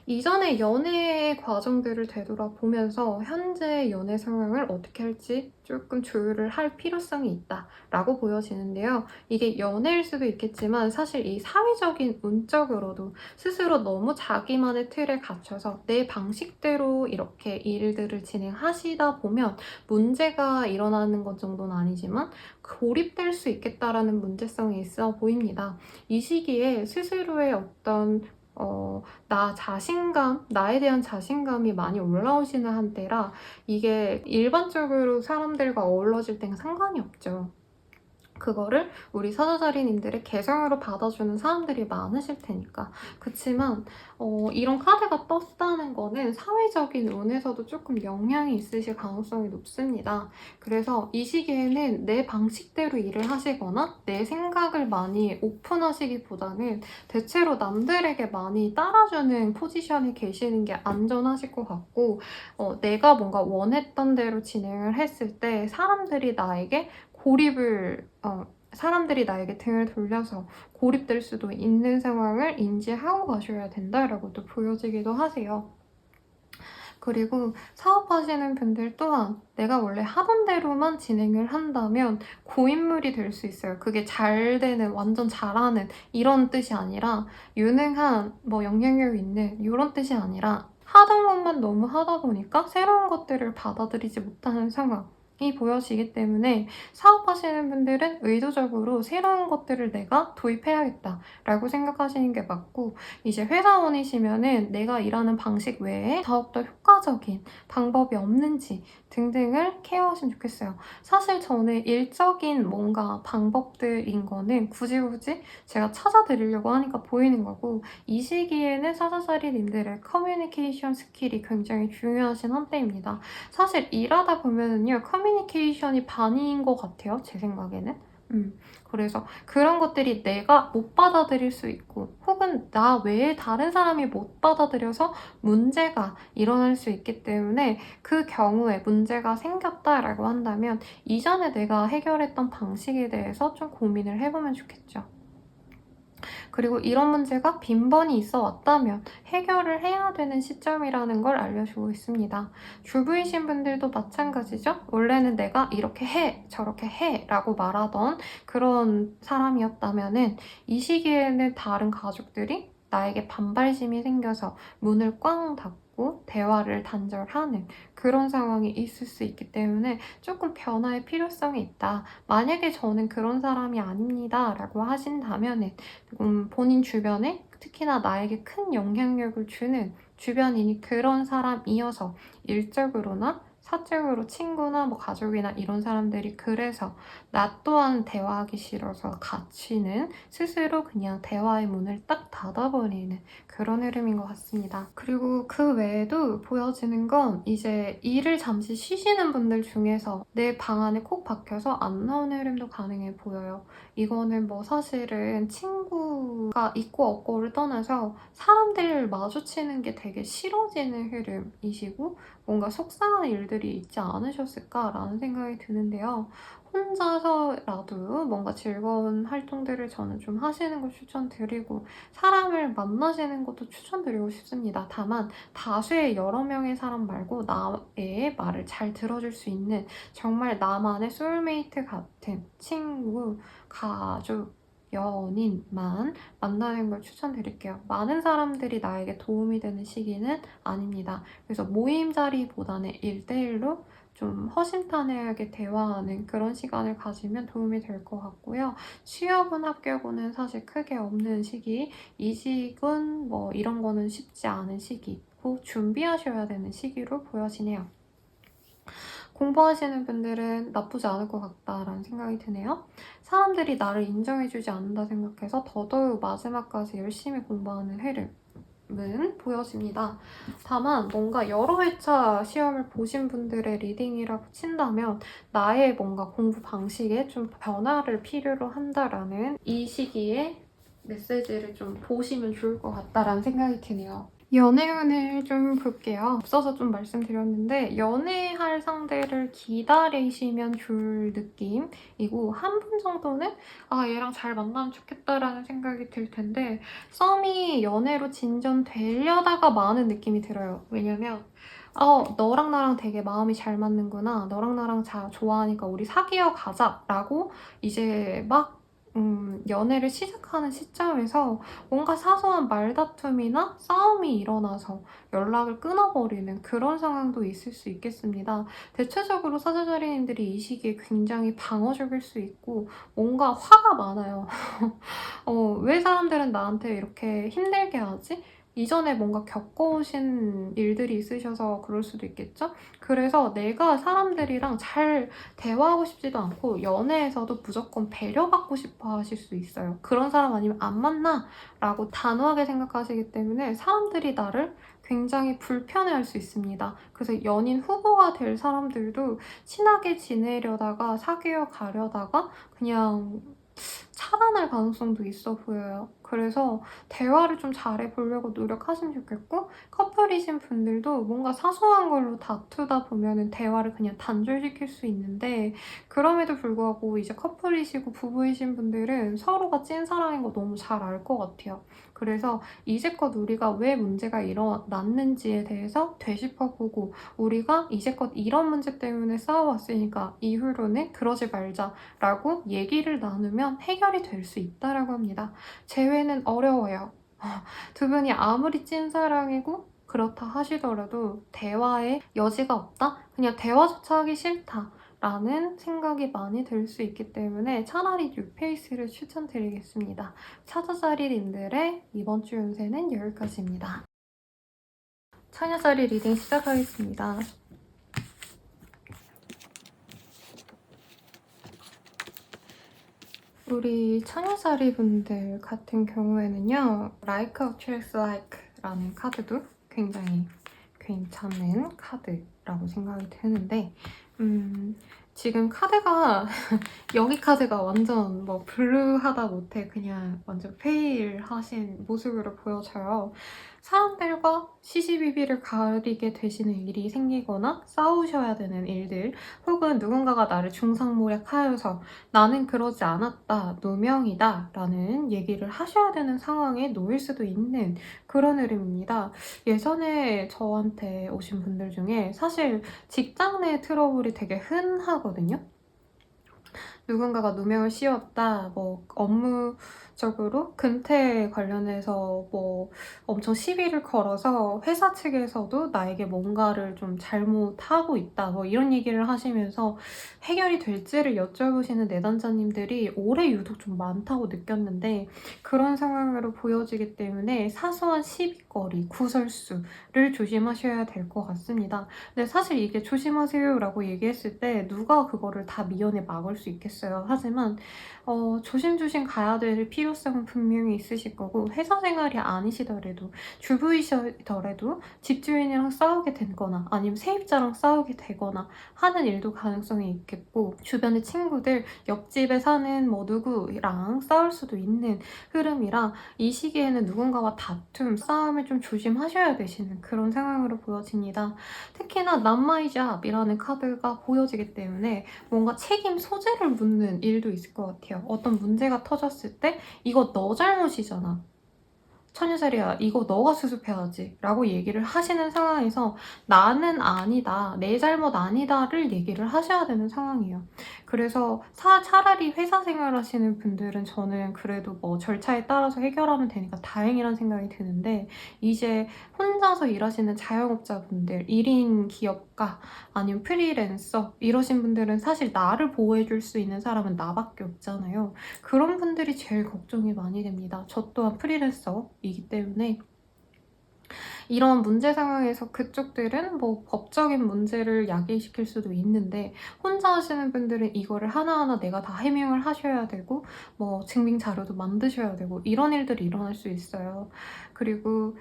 이전의 연애 과정들을 되돌아보면서 현재 연애 상황을 어떻게 할지 조금 조율을 할 필요성이 있다라고 보여지는데요. 이게 연애일 수도 있겠지만 사실 이 사회적인 운적으로도 스스로 너무 자기만의 틀에 갇혀서 내 방식대로 이렇게 일들을 진행하시다 보면 문제가 일어나는 것 정도는 아니지만 고립될 수 있겠다라는 문제성이 있어 보입니다. 이 시기에 스스로의 어떤 나 자신감, 나에 대한 자신감이 많이 올라오시는 한때라 이게 일반적으로 사람들과 어우러질 땐 상관이 없죠. 그거를 우리 사자자리님들의 개성으로 받아주는 사람들이 많으실 테니까. 그치만 이런 카드가 떴다는 거는 사회적인 운에서도 조금 영향이 있으실 가능성이 높습니다. 그래서 이 시기에는 내 방식대로 일을 하시거나 내 생각을 많이 오픈하시기보다는 대체로 남들에게 많이 따라주는 포지션에 계시는 게 안전하실 것 같고, 내가 뭔가 원했던 대로 진행을 했을 때 사람들이 나에게 등을 돌려서 고립될 수도 있는 상황을 인지하고 가셔야 된다라고 또 보여지기도 하세요. 그리고 사업하시는 분들 또한 내가 원래 하던 대로만 진행을 한다면 고인물이 될 수 있어요. 그게 잘 되는, 완전 잘하는 이런 뜻이 아니라 유능한, 영향력 있는 이런 뜻이 아니라 하던 것만 너무 하다 보니까 새로운 것들을 받아들이지 못하는 상황이 보여지기 때문에 사업하시는 분들은 의도적으로 새로운 것들을 내가 도입해야겠다라고 생각하시는 게 맞고, 이제 회사원이시면은 내가 일하는 방식 외에 더욱더 효과적인 방법이 없는지 등등을 케어하시면 좋겠어요. 사실 저는 일적인 뭔가 방법들인 거는 굳이 제가 찾아드리려고 하니까 보이는 거고, 이 시기에는 사자자리님들의 커뮤니케이션 스킬이 굉장히 중요하신 한때입니다. 사실 일하다 보면은요, 커뮤니케이션이 반인 것 같아요, 제 생각에는. 그래서 그런 것들이 내가 못 받아들일 수 있고, 혹은 나 외에 다른 사람이 못 받아들여서 문제가 일어날 수 있기 때문에, 그 경우에 문제가 생겼다라고 한다면 이전에 내가 해결했던 방식에 대해서 좀 고민을 해보면 좋겠죠. 그리고 이런 문제가 빈번히 있어 왔다면 해결을 해야 되는 시점이라는 걸 알려주고 있습니다. 주부이신 분들도 마찬가지죠. 원래는 내가 이렇게 해, 저렇게 해 라고 말하던 그런 사람이었다면은 이 시기에는 다른 가족들이 나에게 반발심이 생겨서 문을 꽝 닫고 대화를 단절하는 그런 상황이 있을 수 있기 때문에 조금 변화의 필요성이 있다. 만약에 저는 그런 사람이 아닙니다 라고 하신다면은 본인 주변에, 특히나 나에게 큰 영향력을 주는 주변인이 그런 사람이어서 일적으로나 사적으로 친구나 가족이나 이런 사람들이 그래서 나 또한 대화하기 싫어서 갇히는, 스스로 그냥 대화의 문을 딱 닫아버리는 그런 흐름인 것 같습니다. 그리고 그 외에도 보여지는 건 이제 일을 잠시 쉬시는 분들 중에서 내 방 안에 콕 박혀서 안 나오는 흐름도 가능해 보여요. 이거는 사실은 친구가 있고 없고를 떠나서 사람들을 마주치는 게 되게 싫어지는 흐름이시고, 뭔가 속상한 일들이 있지 않으셨을까라는 생각이 드는데요. 혼자서라도 뭔가 즐거운 활동들을 저는 좀 하시는 걸 추천드리고, 사람을 만나시는 것도 추천드리고 싶습니다. 다만 다수의 여러 명의 사람 말고 나의 말을 잘 들어줄 수 있는 정말 나만의 소울메이트 같은 친구, 가족, 연인만 만나는 걸 추천드릴게요. 많은 사람들이 나에게 도움이 되는 시기는 아닙니다. 그래서 모임 자리보다는 1대1로 좀 허심탄회하게 대화하는 그런 시간을 가지면 도움이 될 것 같고요. 취업은 합격은 사실 크게 없는 시기, 이직은 이런 거는 쉽지 않은 시기고 준비하셔야 되는 시기로 보여지네요. 공부하시는 분들은 나쁘지 않을 것 같다라는 생각이 드네요. 사람들이 나를 인정해주지 않는다 생각해서 더더욱 마지막까지 열심히 공부하는 흐름은 보여집니다. 다만 뭔가 여러 회차 시험을 보신 분들의 리딩이라고 친다면 나의 뭔가 공부 방식에 좀 변화를 필요로 한다라는 이 시기에 메시지를 좀 보시면 좋을 것 같다라는 생각이 드네요. 연애운을 좀 볼게요. 앞서서 좀 말씀드렸는데 연애할 상대를 기다리시면 좋을 느낌이고, 한 분 정도는 얘랑 잘 만나면 좋겠다라는 생각이 들 텐데 썸이 연애로 진전되려다가 마는 느낌이 들어요. 왜냐면 너랑 나랑 되게 마음이 잘 맞는구나, 너랑 나랑 잘 좋아하니까 우리 사귀어 가자 라고 이제 막 연애를 시작하는 시점에서 뭔가 사소한 말다툼이나 싸움이 일어나서 연락을 끊어버리는 그런 상황도 있을 수 있겠습니다. 대체적으로 사주자리님들이 이 시기에 굉장히 방어적일 수 있고 뭔가 화가 많아요. 왜 사람들은 나한테 이렇게 힘들게 하지? 이전에 뭔가 겪어오신 일들이 있으셔서 그럴 수도 있겠죠? 그래서 내가 사람들이랑 잘 대화하고 싶지도 않고 연애에서도 무조건 배려받고 싶어 하실 수 있어요. 그런 사람 아니면 안 만나 라고 단호하게 생각하시기 때문에 사람들이 나를 굉장히 불편해할 수 있습니다. 그래서 연인 후보가 될 사람들도 친하게 지내려다가 사귀어 가려다가 그냥 차단할 가능성도 있어 보여요. 그래서 대화를 좀 잘해보려고 노력하시면 좋겠고, 커플이신 분들도 뭔가 사소한 걸로 다투다 보면은 대화를 그냥 단절시킬 수 있는데, 그럼에도 불구하고 이제 커플이시고 부부이신 분들은 서로가 찐사랑인 거 너무 잘 알 것 같아요. 그래서 이제껏 우리가 왜 문제가 일어났는지에 대해서 되짚어보고, 우리가 이제껏 이런 문제 때문에 싸워왔으니까 이후로는 그러지 말자라고 얘기를 나누면 해결이 될 수 있다라고 합니다. 재회는 어려워요. 두 분이 아무리 찐사랑이고 그렇다 하시더라도 대화에 여지가 없다? 그냥 대화조차 하기 싫다. 라는 생각이 많이 들 수 있기 때문에 차라리 뉴페이스를 추천드리겠습니다. 차자자리님들의 이번 주 운세는 여기까지입니다. 처녀자리 리딩 시작하겠습니다. 우리 처녀자리 분들 같은 경우에는요, Like attracts like라는 카드도 굉장히 괜찮은 카드라고 생각이 드는데, 지금 카드가 여기 카드가 완전 뭐 블루하다 못해 그냥 완전 페일하신 모습으로 보여져요. 사람들과 시시비비를 가리게 되시는 일이 생기거나 싸우셔야 되는 일들, 혹은 누군가가 나를 중상모략하여서 나는 그러지 않았다, 누명이다 라는 얘기를 하셔야 되는 상황에 놓일 수도 있는 그런 흐름입니다. 예전에 저한테 오신 분들 중에 사실 직장 내 트러블이 되게 흔하거든요. 누군가가 누명을 씌웠다, 뭐 업무적으로 근태 관련해서 뭐 엄청 시비를 걸어서 회사 측에서도 나에게 뭔가를 좀 잘못하고 있다, 뭐 이런 얘기를 하시면서 해결이 될지를 여쭤보시는 내담자님들이 올해 유독 좀 많다고 느꼈는데, 그런 상황으로 보여지기 때문에 사소한 시비거리, 구설수를 조심하셔야 될 것 같습니다. 근데 사실 이게 조심하세요라고 얘기했을 때 누가 그거를 다 미연에 막을 수 있겠어요. 하지만 조심조심 가야 될 필요성은 분명히 있으실 거고, 회사 생활이 아니시더라도 주부이시더라도 집주인이랑 싸우게 되거나 아니면 세입자랑 싸우게 되거나 하는 일도 가능성이 있겠고, 주변의 친구들, 옆집에 사는 뭐 누구랑 싸울 수도 있는 흐름이라 이 시기에는 누군가와 다툼, 싸움을 좀 조심하셔야 되시는 그런 상황으로 보여집니다. 특히나 남마이잡이라는 카드가 보여지기 때문에 뭔가 책임 소재를 묻는 일도 있을 것 같아요. 어떤 문제가 터졌을 때 이거 너 잘못이잖아, 처녀자리야, 이거 너가 수습해야지 라고 얘기를 하시는 상황에서 나는 아니다, 내 잘못 아니다를 얘기를 하셔야 되는 상황이에요. 그래서 차라리 회사 생활 하시는 분들은 저는 그래도 뭐 절차에 따라서 해결하면 되니까 다행이라는 생각이 드는데, 이제 혼자서 일하시는 자영업자분들, 1인 기업가 아니면 프리랜서 이러신 분들은 사실 나를 보호해줄 수 있는 사람은 나밖에 없잖아요. 그런 분들이 제일 걱정이 많이 됩니다. 저 또한 프리랜서이기 때문에 이런 문제 상황에서 그쪽들은 뭐 법적인 문제를 야기시킬 수도 있는데, 혼자 하시는 분들은 이거를 하나하나 내가 다 해명을 하셔야 되고 뭐 증빙 자료도 만드셔야 되고 이런 일들이 일어날 수 있어요. 그리고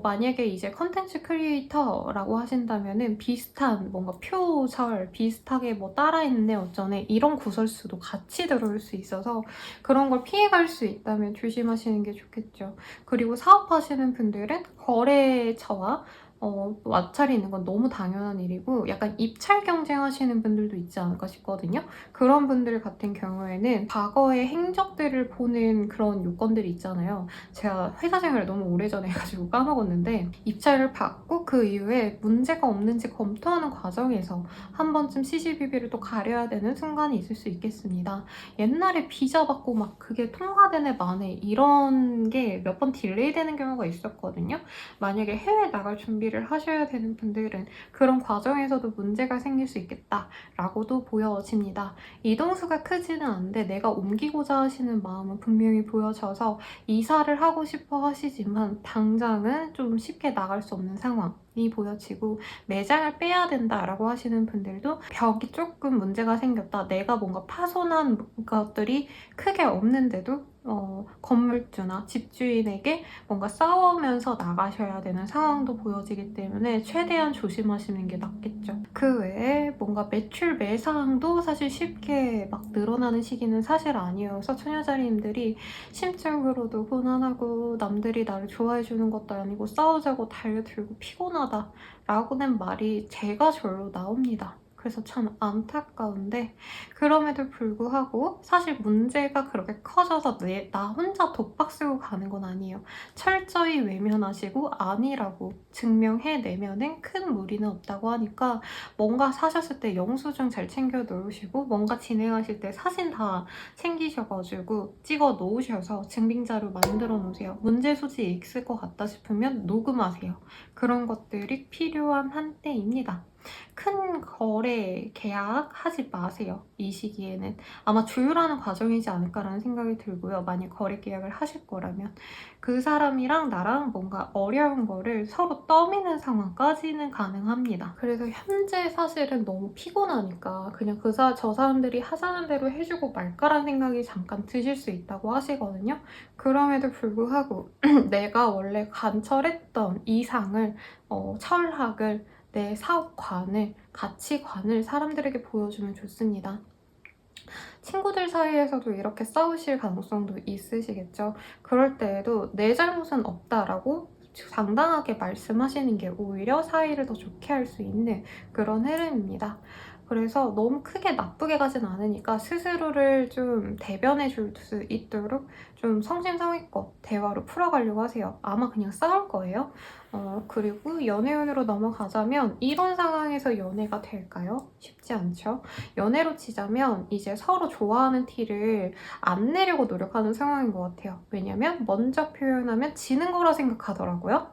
만약에 이제 컨텐츠 크리에이터라고 하신다면은 비슷한 뭔가 표절 비슷하게 뭐 따라했네 어쩌네 이런 구설수도 같이 들어올 수 있어서 그런 걸 피해갈 수 있다면 조심하시는 게 좋겠죠. 그리고 사업하시는 분들은 거래처와 마찰이 있는 건 너무 당연한 일이고 약간 입찰 경쟁하시는 분들도 있지 않을까 싶거든요. 그런 분들 같은 경우에는 과거의 행적들을 보는 그런 요건들이 있잖아요. 제가 회사 생활을 너무 오래전에 해가지고 까먹었는데 입찰을 받고 그 이후에 문제가 없는지 검토하는 과정에서 한 번쯤 CCTV를 또 가려야 되는 순간이 있을 수 있겠습니다. 옛날에 비자 받고 막 그게 통과되네 마네 이런 게 몇 번 딜레이 되는 경우가 있었거든요. 만약에 해외 나갈 준비를 하셔야 되는 분들은 그런 과정에서도 문제가 생길 수 있겠다라고도 보여집니다. 이동수가 크지는 않은데 내가 옮기고자 하시는 마음은 분명히 보여져서 이사를 하고 싶어 하시지만 당장은 좀 쉽게 나갈 수 없는 상황이 보여지고 매장을 빼야 된다라고 하시는 분들도 벽이 조금 문제가 생겼다. 내가 뭔가 파손한 것들이 크게 없는데도 건물주나 집주인에게 뭔가 싸우면서 나가셔야 되는 상황도 보여지기 때문에 최대한 조심하시는 게 낫겠죠. 그 외에 뭔가 매출 매상도 사실 쉽게 막 늘어나는 시기는 사실 아니어서 처녀자리님들이 심적으로도 고난하고 남들이 나를 좋아해주는 것도 아니고 싸우자고 달려들고 피곤하다 라고는 말이 제가 절로 나옵니다. 그래서 참 안타까운데 그럼에도 불구하고 사실 문제가 그렇게 커져서 나 혼자 독박 쓰고 가는 건 아니에요. 철저히 외면하시고 아니라고 증명해내면은 큰 무리는 없다고 하니까 뭔가 사셨을 때 영수증 잘 챙겨 놓으시고 뭔가 진행하실 때 사진 다 챙기셔가지고 찍어 놓으셔서 증빙자료 만들어 놓으세요. 문제 소지 있을 것 같다 싶으면 녹음하세요. 그런 것들이 필요한 한때입니다. 큰 거래 계약 하지 마세요. 이 시기에는 아마 조율하는 과정이지 않을까라는 생각이 들고요. 만약 거래 계약을 하실 거라면 그 사람이랑 나랑 뭔가 어려운 거를 서로 떠미는 상황까지는 가능합니다. 그래서 현재 사실은 너무 피곤하니까 그냥 저 사람들이 하자는 대로 해주고 말까라는 생각이 잠깐 드실 수 있다고 하시거든요. 그럼에도 불구하고 내가 원래 관철했던 이상을 철학을 내 사업관을, 가치관을 사람들에게 보여주면 좋습니다. 친구들 사이에서도 이렇게 싸우실 가능성도 있으시겠죠. 그럴 때에도 내 잘못은 없다라고 당당하게 말씀하시는 게 오히려 사이를 더 좋게 할 수 있는 그런 흐름입니다. 그래서 너무 크게 나쁘게 가진 않으니까 스스로를 좀 대변해 줄 수 있도록 좀 성심성의껏 대화로 풀어가려고 하세요. 아마 그냥 싸울 거예요. 그리고 연애운으로 넘어가자면 이런 상황에서 연애가 될까요? 쉽지 않죠. 연애로 치자면 이제 서로 좋아하는 티를 안 내려고 노력하는 상황인 것 같아요. 왜냐면 먼저 표현하면 지는 거라 생각하더라고요.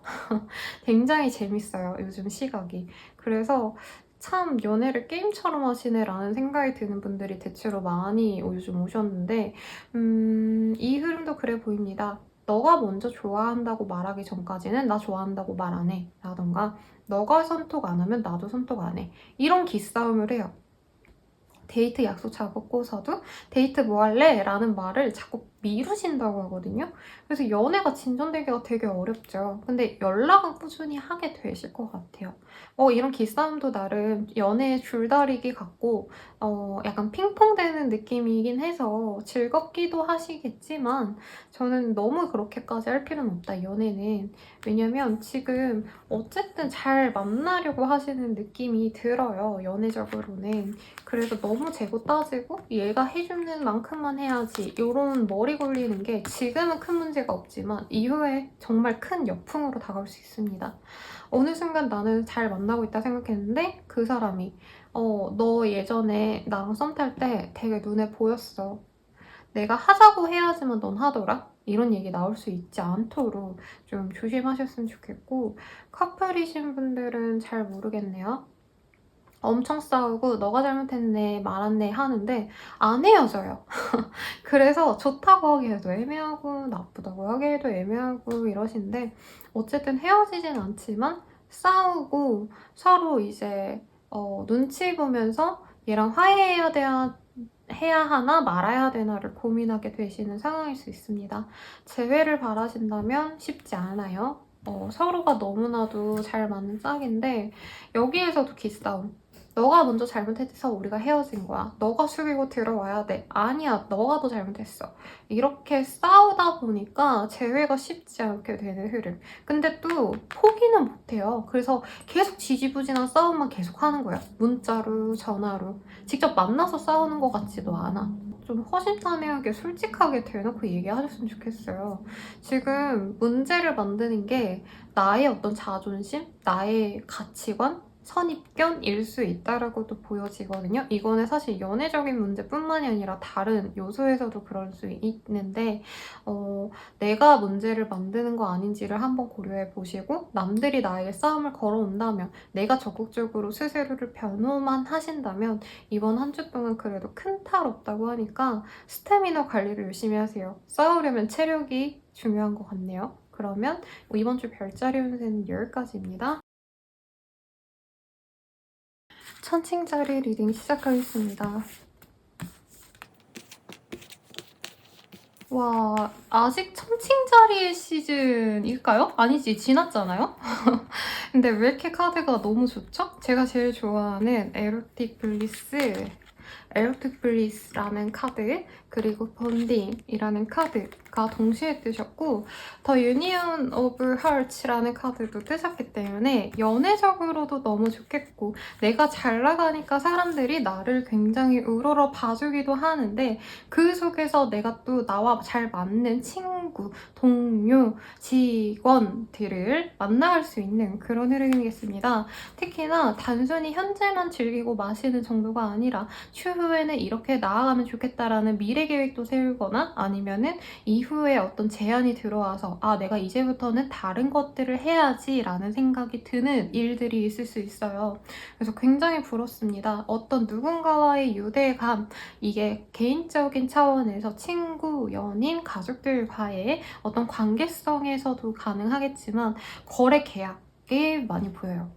굉장히 재밌어요, 요즘 시각이. 그래서 참 연애를 게임처럼 하시네 라는 생각이 드는 분들이 대체로 많이 요즘 오셨는데 이 흐름도 그래 보입니다. 너가 먼저 좋아한다고 말하기 전까지는 나 좋아한다고 말 안 해 라던가 너가 선톡 안 하면 나도 선톡 안 해 이런 기싸움을 해요. 데이트 약속 잡고서도 데이트 뭐 할래? 라는 말을 자꾸 미루신다고 하거든요. 그래서 연애가 진전되기가 되게 어렵죠. 근데 연락은 꾸준히 하게 되실 것 같아요. 이런 기싸움도 나름 연애의 줄다리기 같고 약간 핑퐁되는 느낌이긴 해서 즐겁기도 하시겠지만 저는 너무 그렇게까지 할 필요는 없다, 연애는. 왜냐면 지금 어쨌든 잘 만나려고 하시는 느낌이 들어요, 연애적으로는. 그래서 너무 재고 따지고 얘가 해주는 만큼만 해야지 이런 머리 굴리는 게 지금은 큰 문제가 없지만 이후에 정말 큰 역풍으로 다가올 수 있습니다. 어느 순간 나는 잘 만나고 있다 생각했는데 그 사람이 너 예전에 나랑 썸 탈 때 되게 눈에 보였어. 내가 하자고 해야지만 넌 하더라? 이런 얘기 나올 수 있지 않도록 좀 조심하셨으면 좋겠고 커플이신 분들은 잘 모르겠네요. 엄청 싸우고 너가 잘못했네 말았네 하는데 안 헤어져요. 그래서 좋다고 하기에도 애매하고 나쁘다고 하기에도 애매하고 이러신데 어쨌든 헤어지진 않지만 싸우고 서로 이제 눈치 보면서 얘랑 해야 하나 말아야 되나를 고민하게 되시는 상황일 수 있습니다. 재회를 바라신다면 쉽지 않아요. 서로가 너무나도 잘 맞는 짝인데 여기에서도 기싸움. 너가 먼저 잘못해서 우리가 헤어진 거야. 너가 숙이고 들어와야 돼. 아니야, 너가 더 잘못했어. 이렇게 싸우다 보니까 재회가 쉽지 않게 되는 흐름. 근데 또 포기는 못해요. 그래서 계속 지지부진한 싸움만 계속 하는 거야. 문자로, 전화로. 직접 만나서 싸우는 것 같지도 않아. 좀 허심탄회하게 솔직하게 대놓고 얘기하셨으면 좋겠어요. 지금 문제를 만드는 게 나의 어떤 자존심, 나의 가치관, 선입견일 수 있다라고도 보여지거든요. 이거는 사실 연애적인 문제뿐만이 아니라 다른 요소에서도 그럴 수 있는데 내가 문제를 만드는 거 아닌지를 한번 고려해 보시고 남들이 나에게 싸움을 걸어온다면 내가 적극적으로 스스로를 변호만 하신다면 이번 한 주 동안 그래도 큰 탈 없다고 하니까 스태미너 관리를 열심히 하세요. 싸우려면 체력이 중요한 것 같네요. 그러면 이번 주 별자리 운세는 여기까지입니다. 천칭자리 리딩 시작하겠습니다. 와, 아직 천칭자리의 시즌일까요? 아니지, 지났잖아요? 근데 왜 이렇게 카드가 너무 좋죠? 제가 제일 좋아하는 에로틱 블리스라는 카드, 그리고 번딩이라는 카드가 동시에 뜨셨고 더 유니온 오브 하츠라는 카드도 뜨셨기 때문에 연애적으로도 너무 좋겠고 내가 잘 나가니까 사람들이 나를 굉장히 우러러 봐주기도 하는데 그 속에서 내가 또 나와 잘 맞는 친구, 동료, 직원들을 만나갈 수 있는 그런 흐름이겠습니다. 특히나 단순히 현재만 즐기고 마시는 정도가 아니라 추후에는 이렇게 나아가면 좋겠다라는 미래 계획도 세우거나 아니면은 이후에 어떤 제안이 들어와서 아, 내가 이제부터는 다른 것들을 해야지 라는 생각이 드는 일들이 있을 수 있어요. 그래서 굉장히 부럽습니다. 어떤 누군가와의 유대감, 이게 개인적인 차원에서 친구, 연인, 가족들과의 어떤 관계성에서도 가능하겠지만 거래 계약에 많이 보여요.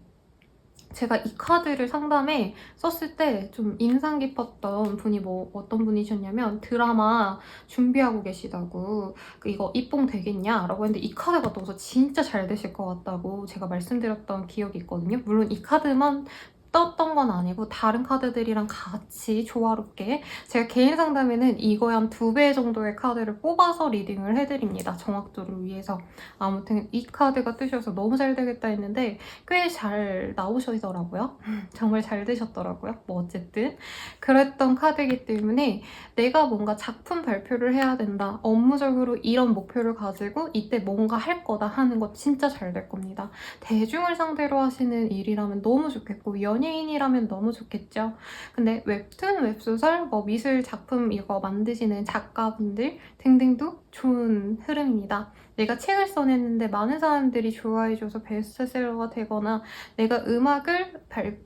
제가 이 카드를 상담에 썼을 때 좀 인상 깊었던 분이 어떤 분이셨냐면 드라마 준비하고 계시다고 이거 입봉 되겠냐? 라고 했는데 이 카드가 떠서 진짜 잘 되실 것 같다고 제가 말씀드렸던 기억이 있거든요. 물론 이 카드만 떴던 건 아니고 다른 카드들이랑 같이 조화롭게 제가 개인 상담에는 이거에 한 2배 정도의 카드를 뽑아서 리딩을 해드립니다. 정확도를 위해서. 아무튼 이 카드가 뜨셔서 너무 잘 되겠다 했는데 꽤 잘 나오시더라고요. 정말 잘 되셨더라고요. 뭐 어쨌든 그랬던 카드이기 때문에 내가 뭔가 작품 발표를 해야 된다. 업무적으로 이런 목표를 가지고 이때 뭔가 할 거다 하는 거 진짜 잘 될 겁니다. 대중을 상대로 하시는 일이라면 너무 좋겠고 연예인이라면 너무 좋겠죠. 근데 웹툰, 웹소설, 뭐 미술 작품 이거 만드시는 작가분들 등등도 좋은 흐름입니다. 내가 책을 써냈는데 많은 사람들이 좋아해줘서 베스트셀러가 되거나 내가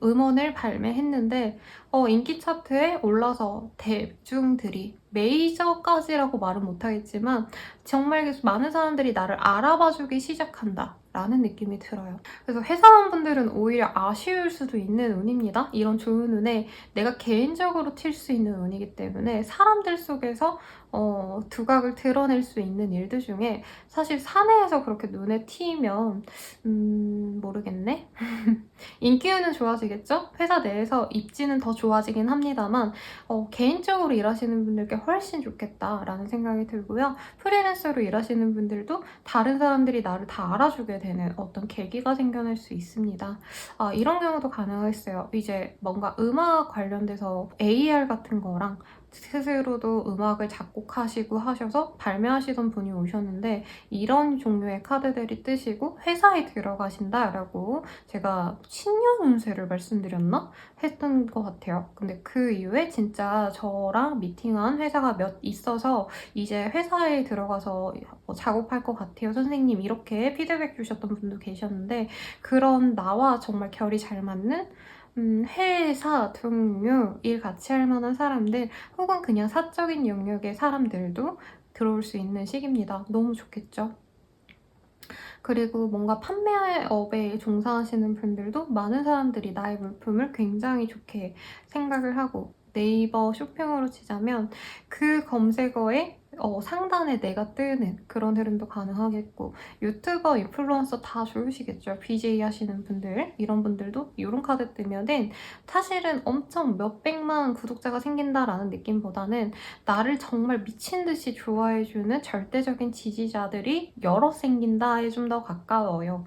음원을 발매했는데 인기 차트에 올라서 대중들이 메이저까지라고 말은 못하겠지만 정말 많은 사람들이 나를 알아봐주기 시작한다 라는 느낌이 들어요. 그래서 회사원분들은 오히려 아쉬울 수도 있는 운입니다. 이런 좋은 운에 내가 개인적으로 튈 수 있는 운이기 때문에 사람들 속에서 두각을 드러낼 수 있는 일들 중에 사실 사내에서 그렇게 눈에 띄면 모르겠네? 인기운은 좋아지겠죠? 회사 내에서 입지는 더 좋아지긴 합니다만 개인적으로 일하시는 분들께 훨씬 좋겠다라는 생각이 들고요. 프리랜서로 일하시는 분들도 다른 사람들이 나를 다 알아주게 되는 어떤 계기가 생겨날 수 있습니다. 이런 경우도 가능했어요. 이제 뭔가 음악 관련돼서 AR 같은 거랑 스스로도 음악을 작곡하시고 하셔서 발매하시던 분이 오셨는데 이런 종류의 카드들이 뜨시고 회사에 들어가신다라고 제가 신년 운세를 말씀드렸나? 했던 것 같아요. 근데 그 이후에 진짜 저랑 미팅한 회사가 몇 있어서 이제 회사에 들어가서 작업할 것 같아요. 선생님 이렇게 피드백 주셨던 분도 계셨는데 그런 나와 정말 결이 잘 맞는 회사, 동료, 일 같이 할 만한 사람들 혹은 그냥 사적인 영역의 사람들도 들어올 수 있는 시기입니다. 너무 좋겠죠? 그리고 뭔가 판매업에 종사하시는 분들도 많은 사람들이 나의 물품을 굉장히 좋게 생각을 하고 네이버 쇼핑으로 치자면 그 검색어에 상단에 내가 뜨는 그런 흐름도 가능하겠고, 유튜버, 인플루언서 다 좋으시겠죠. BJ 하시는 분들, 이런 분들도 이런 카드 뜨면은 사실은 엄청 몇백만 구독자가 생긴다라는 느낌보다는 나를 정말 미친 듯이 좋아해주는 절대적인 지지자들이 여러 생긴다에 좀 더 가까워요.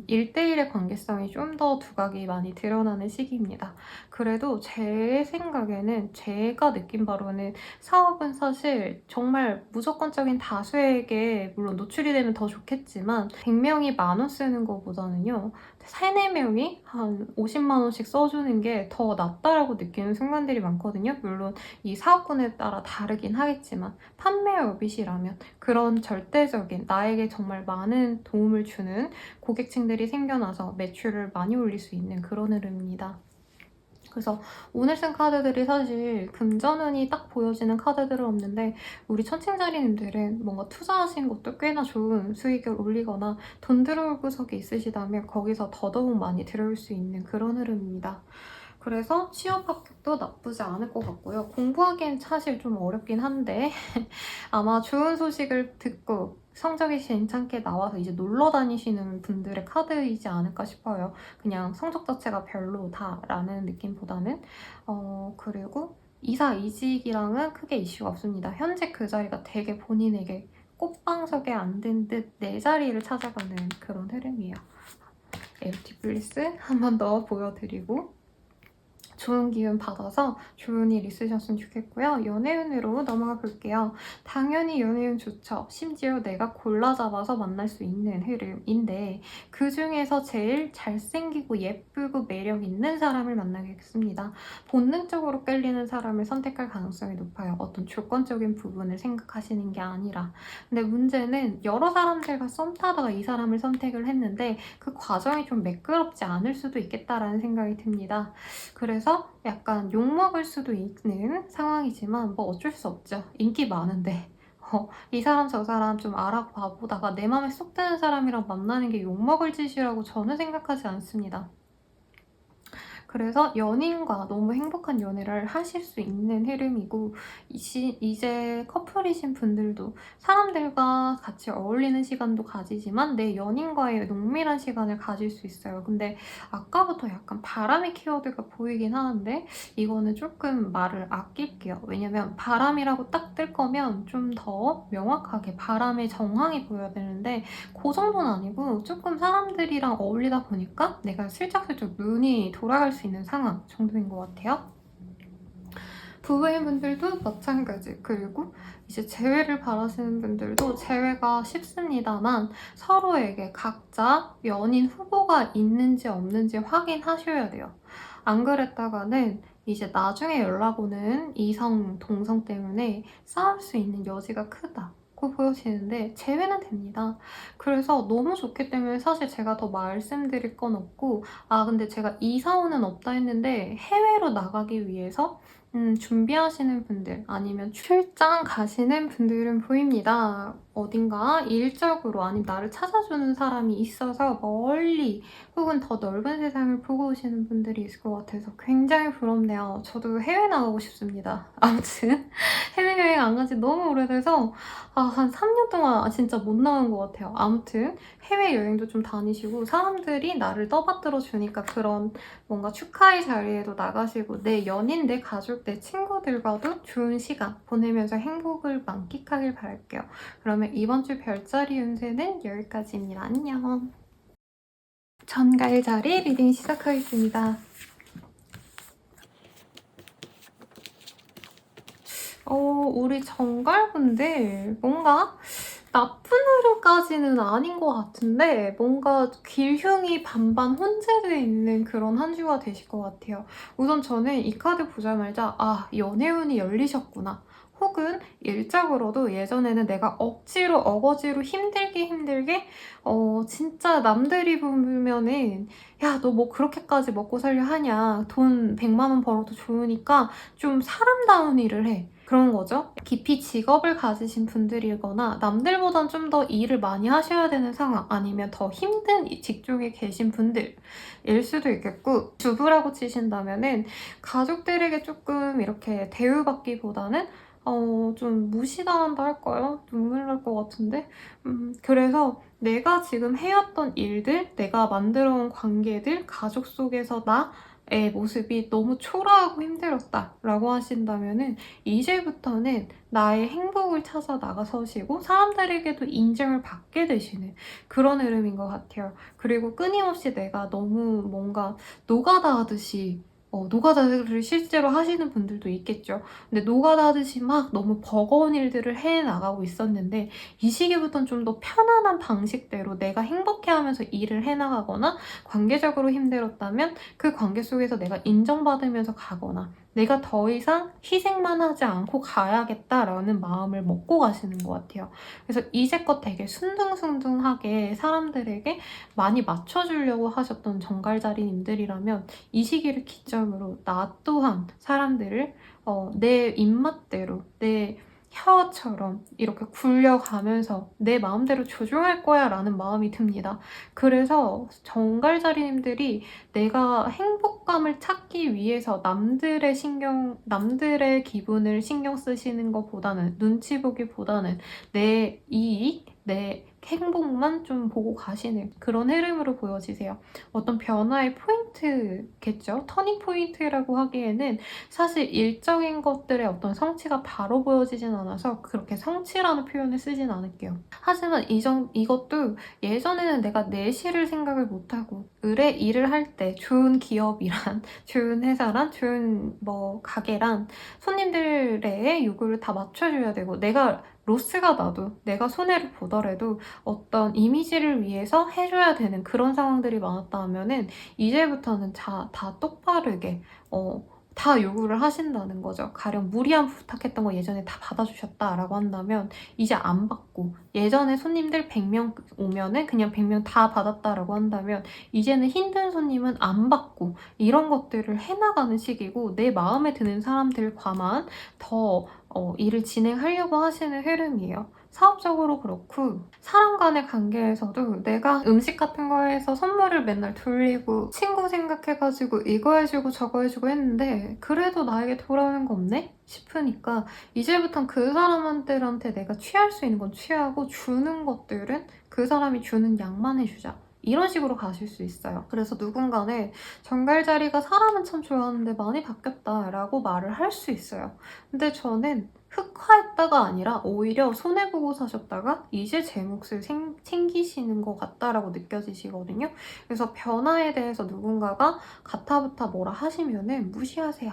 1대1의 관계성이 좀 더 두각이 많이 드러나는 시기입니다. 그래도 제 생각에는, 제가 느낀 바로는 사업은 사실 정말 무조건적인 다수에게 물론 노출이 되면 더 좋겠지만 100명이 10,000원 쓰는 것보다는요, 3, 4명이 한 50만 원씩 써주는 게 더 낫다라고 느끼는 순간들이 많거든요. 물론 이 사업군에 따라 다르긴 하겠지만 판매업이시라면 그런 절대적인 나에게 정말 많은 도움을 주는 고객층들이 생겨나서 매출을 많이 올릴 수 있는 그런 흐름입니다. 그래서 오늘 쓴 카드들이 사실 금전운이 딱 보여지는 카드들은 없는데, 우리 천칭자리님들은 뭔가 투자하신 것도 꽤나 좋은 수익을 올리거나 돈 들어올 구석이 있으시다면 거기서 더더욱 많이 들어올 수 있는 그런 흐름입니다. 그래서 취업 합격도 나쁘지 않을 것 같고요. 공부하기엔 사실 좀 어렵긴 한데 아마 좋은 소식을 듣고 성적이 괜찮게 나와서 이제 놀러 다니시는 분들의 카드이지 않을까 싶어요. 그냥 성적 자체가 별로다라는 느낌보다는. 그리고 이사 이직이랑은 크게 이슈가 없습니다. 현재 그 자리가 되게 본인에게 꽃방석에 앉은 듯 내 자리를 찾아가는 그런 흐름이에요. MT 플리스 한 번 더 보여드리고, 좋은 기운 받아서 좋은 일 있으셨으면 좋겠고요. 연애운으로 넘어가 볼게요. 당연히 연애운 좋죠. 심지어 내가 골라 잡아서 만날 수 있는 흐름인데, 그 중에서 제일 잘생기고 예쁘고 매력 있는 사람을 만나겠습니다. 본능적으로 끌리는 사람을 선택할 가능성이 높아요. 어떤 조건적인 부분을 생각하시는 게 아니라. 근데 문제는 여러 사람들과 썸 타다가 이 사람을 선택을 했는데 그 과정이 좀 매끄럽지 않을 수도 있겠다라는 생각이 듭니다. 그래서 약간 욕먹을 수도 있는 상황이지만 뭐 어쩔 수 없죠. 인기 많은데 이 사람 저 사람 좀 알아봐 보다가 내 맘에 쏙 드는 사람이랑 만나는 게 욕먹을 짓이라고 저는 생각하지 않습니다. 그래서 연인과 너무 행복한 연애를 하실 수 있는 흐름이고, 이제 커플이신 분들도 사람들과 같이 어울리는 시간도 가지지만 내 연인과의 농밀한 시간을 가질 수 있어요. 근데 아까부터 약간 바람의 키워드가 보이긴 하는데 이거는 조금 말을 아낄게요. 왜냐면 바람이라고 딱 뜰 거면 좀 더 명확하게 바람의 정황이 보여야 되는데 그 정도는 아니고 조금 사람들이랑 어울리다 보니까 내가 슬쩍슬쩍 눈이 돌아갈 수 있는 상황 정도인 것 같아요. 부부인 분들도 마찬가지. 그리고 이제 재회를 바라시는 분들도 재회가 쉽습니다만 서로에게 각자 연인 후보가 있는지 없는지 확인하셔야 돼요. 안 그랬다가는 이제 나중에 연락 오는 이성, 동성 때문에 싸울 수 있는 여지가 크다 고 보여지는데 재회는 됩니다. 그래서 너무 좋기 때문에 사실 제가 더 말씀드릴 건 없고, 근데 제가 이사오는 없다 했는데 해외로 나가기 위해서 준비하시는 분들 아니면 출장 가시는 분들은 보입니다. 어딘가 일적으로 아니면 나를 찾아주는 사람이 있어서 멀리 혹은 더 넓은 세상을 보고 오시는 분들이 있을 것 같아서 굉장히 부럽네요. 저도 해외 나가고 싶습니다. 아무튼 해외여행 안 간 지 너무 오래돼서 한 3년 동안 진짜 못 나간 것 같아요. 아무튼 해외여행도 좀 다니시고 사람들이 나를 떠받들어 주니까 그런 뭔가 축하의 자리에도 나가시고 내 연인, 내 가족, 내 친구들과도 좋은 시간 보내면서 행복을 만끽하길 바랄게요. 그러면 이번 주 별자리 운세는 여기까지입니다. 안녕. 전갈자리 리딩 시작하겠습니다. 우리 전갈분들 뭔가 나쁜 흐름까지는 아닌 것 같은데 뭔가 길흉이 반반 혼재되어 있는 그런 한 주가 되실 것 같아요. 우선 저는 이 카드 보자마자 연애운이 열리셨구나. 혹은 일적으로도 예전에는 내가 억지로 어거지로 힘들게 진짜 남들이 보면은 야, 너 뭐 그렇게까지 먹고 살려 하냐. 돈 100만 원 벌어도 좋으니까 좀 사람다운 일을 해. 그런 거죠. 깊이 직업을 가지신 분들이거나 남들보단 좀 더 일을 많이 하셔야 되는 상황, 아니면 더 힘든 직종에 계신 분들일 수도 있겠고, 주부라고 치신다면은 가족들에게 조금 이렇게 대우받기보다는 좀 무시당한다 할까요? 눈물 날 것 같은데? 그래서 내가 지금 해왔던 일들, 내가 만들어온 관계들, 가족 속에서 나의 모습이 너무 초라하고 힘들었다라고 하신다면은 이제부터는 나의 행복을 찾아 나가서시고 사람들에게도 인정을 받게 되시는 그런 흐름인 것 같아요. 그리고 끊임없이 내가 너무 뭔가 노가다 하듯이 노가다를 실제로 하시는 분들도 있겠죠. 근데 노가다 하듯이 막 너무 버거운 일들을 해나가고 있었는데 이 시기부터는 좀 더 편안한 방식대로 내가 행복해하면서 일을 해나가거나 관계적으로 힘들었다면 그 관계 속에서 내가 인정받으면서 가거나 내가 더 이상 희생만 하지 않고 가야겠다라는 마음을 먹고 가시는 것 같아요. 그래서 이제껏 되게 순둥순둥하게 사람들에게 많이 맞춰주려고 하셨던 정갈자리님들이라면 이 시기를 기점으로 나 또한 사람들을 내 입맛대로 내 혀처럼 이렇게 굴려가면서 내 마음대로 조종할 거야 라는 마음이 듭니다. 그래서 정갈자리님들이 내가 행복감을 찾기 위해서 남들의 기분을 신경 쓰시는 것보다는 눈치 보기보다는 내 이익, 내 행복만 좀 보고 가시는 그런 흐름으로 보여지세요. 어떤 변화의 포인트겠죠? 터닝 포인트라고 하기에는 사실 일적인 것들의 어떤 성취가 바로 보여지진 않아서 그렇게 성취라는 표현을 쓰진 않을게요. 하지만 이것도 예전에는 내가 내실을 생각을 못하고 일을 할 때 좋은 기업이란 좋은 회사란 좋은 가게란 손님들의 요구를 다 맞춰줘야 되고 내가 로스가 나도 내가 손해를 보더라도 어떤 이미지를 위해서 해줘야 되는 그런 상황들이 많았다 하면은 이제부터는 다 똑바르게 다 요구를 하신다는 거죠. 가령 무리한 부탁했던 거 예전에 다 받아주셨다라고 한다면 이제 안 받고 예전에 손님들 100명 오면은 그냥 100명 다 받았다라고 한다면 이제는 힘든 손님은 안 받고 이런 것들을 해나가는 시기고 내 마음에 드는 사람들과만 더 일을 진행하려고 하시는 흐름이에요. 사업적으로 그렇고 사람 간의 관계에서도 내가 음식 같은 거에서 선물을 맨날 돌리고 친구 생각해가지고 이거 해주고 저거 해주고 했는데 그래도 나에게 돌아오는 거 없네? 싶으니까 이제부턴 그 사람한테 내가 취할 수 있는 건 취하고 주는 것들은 그 사람이 주는 양만 해주자. 이런 식으로 가실 수 있어요. 그래서 누군가는 정갈자리가 사람은 참 좋아하는데 많이 바뀌었다라고 말을 할 수 있어요. 근데 저는 흑화했다가 아니라 오히려 손해보고 사셨다가 이제 제 몫을 챙기시는 것 같다라고 느껴지시거든요. 그래서 변화에 대해서 누군가가 가타부타 뭐라 하시면은 무시하세요.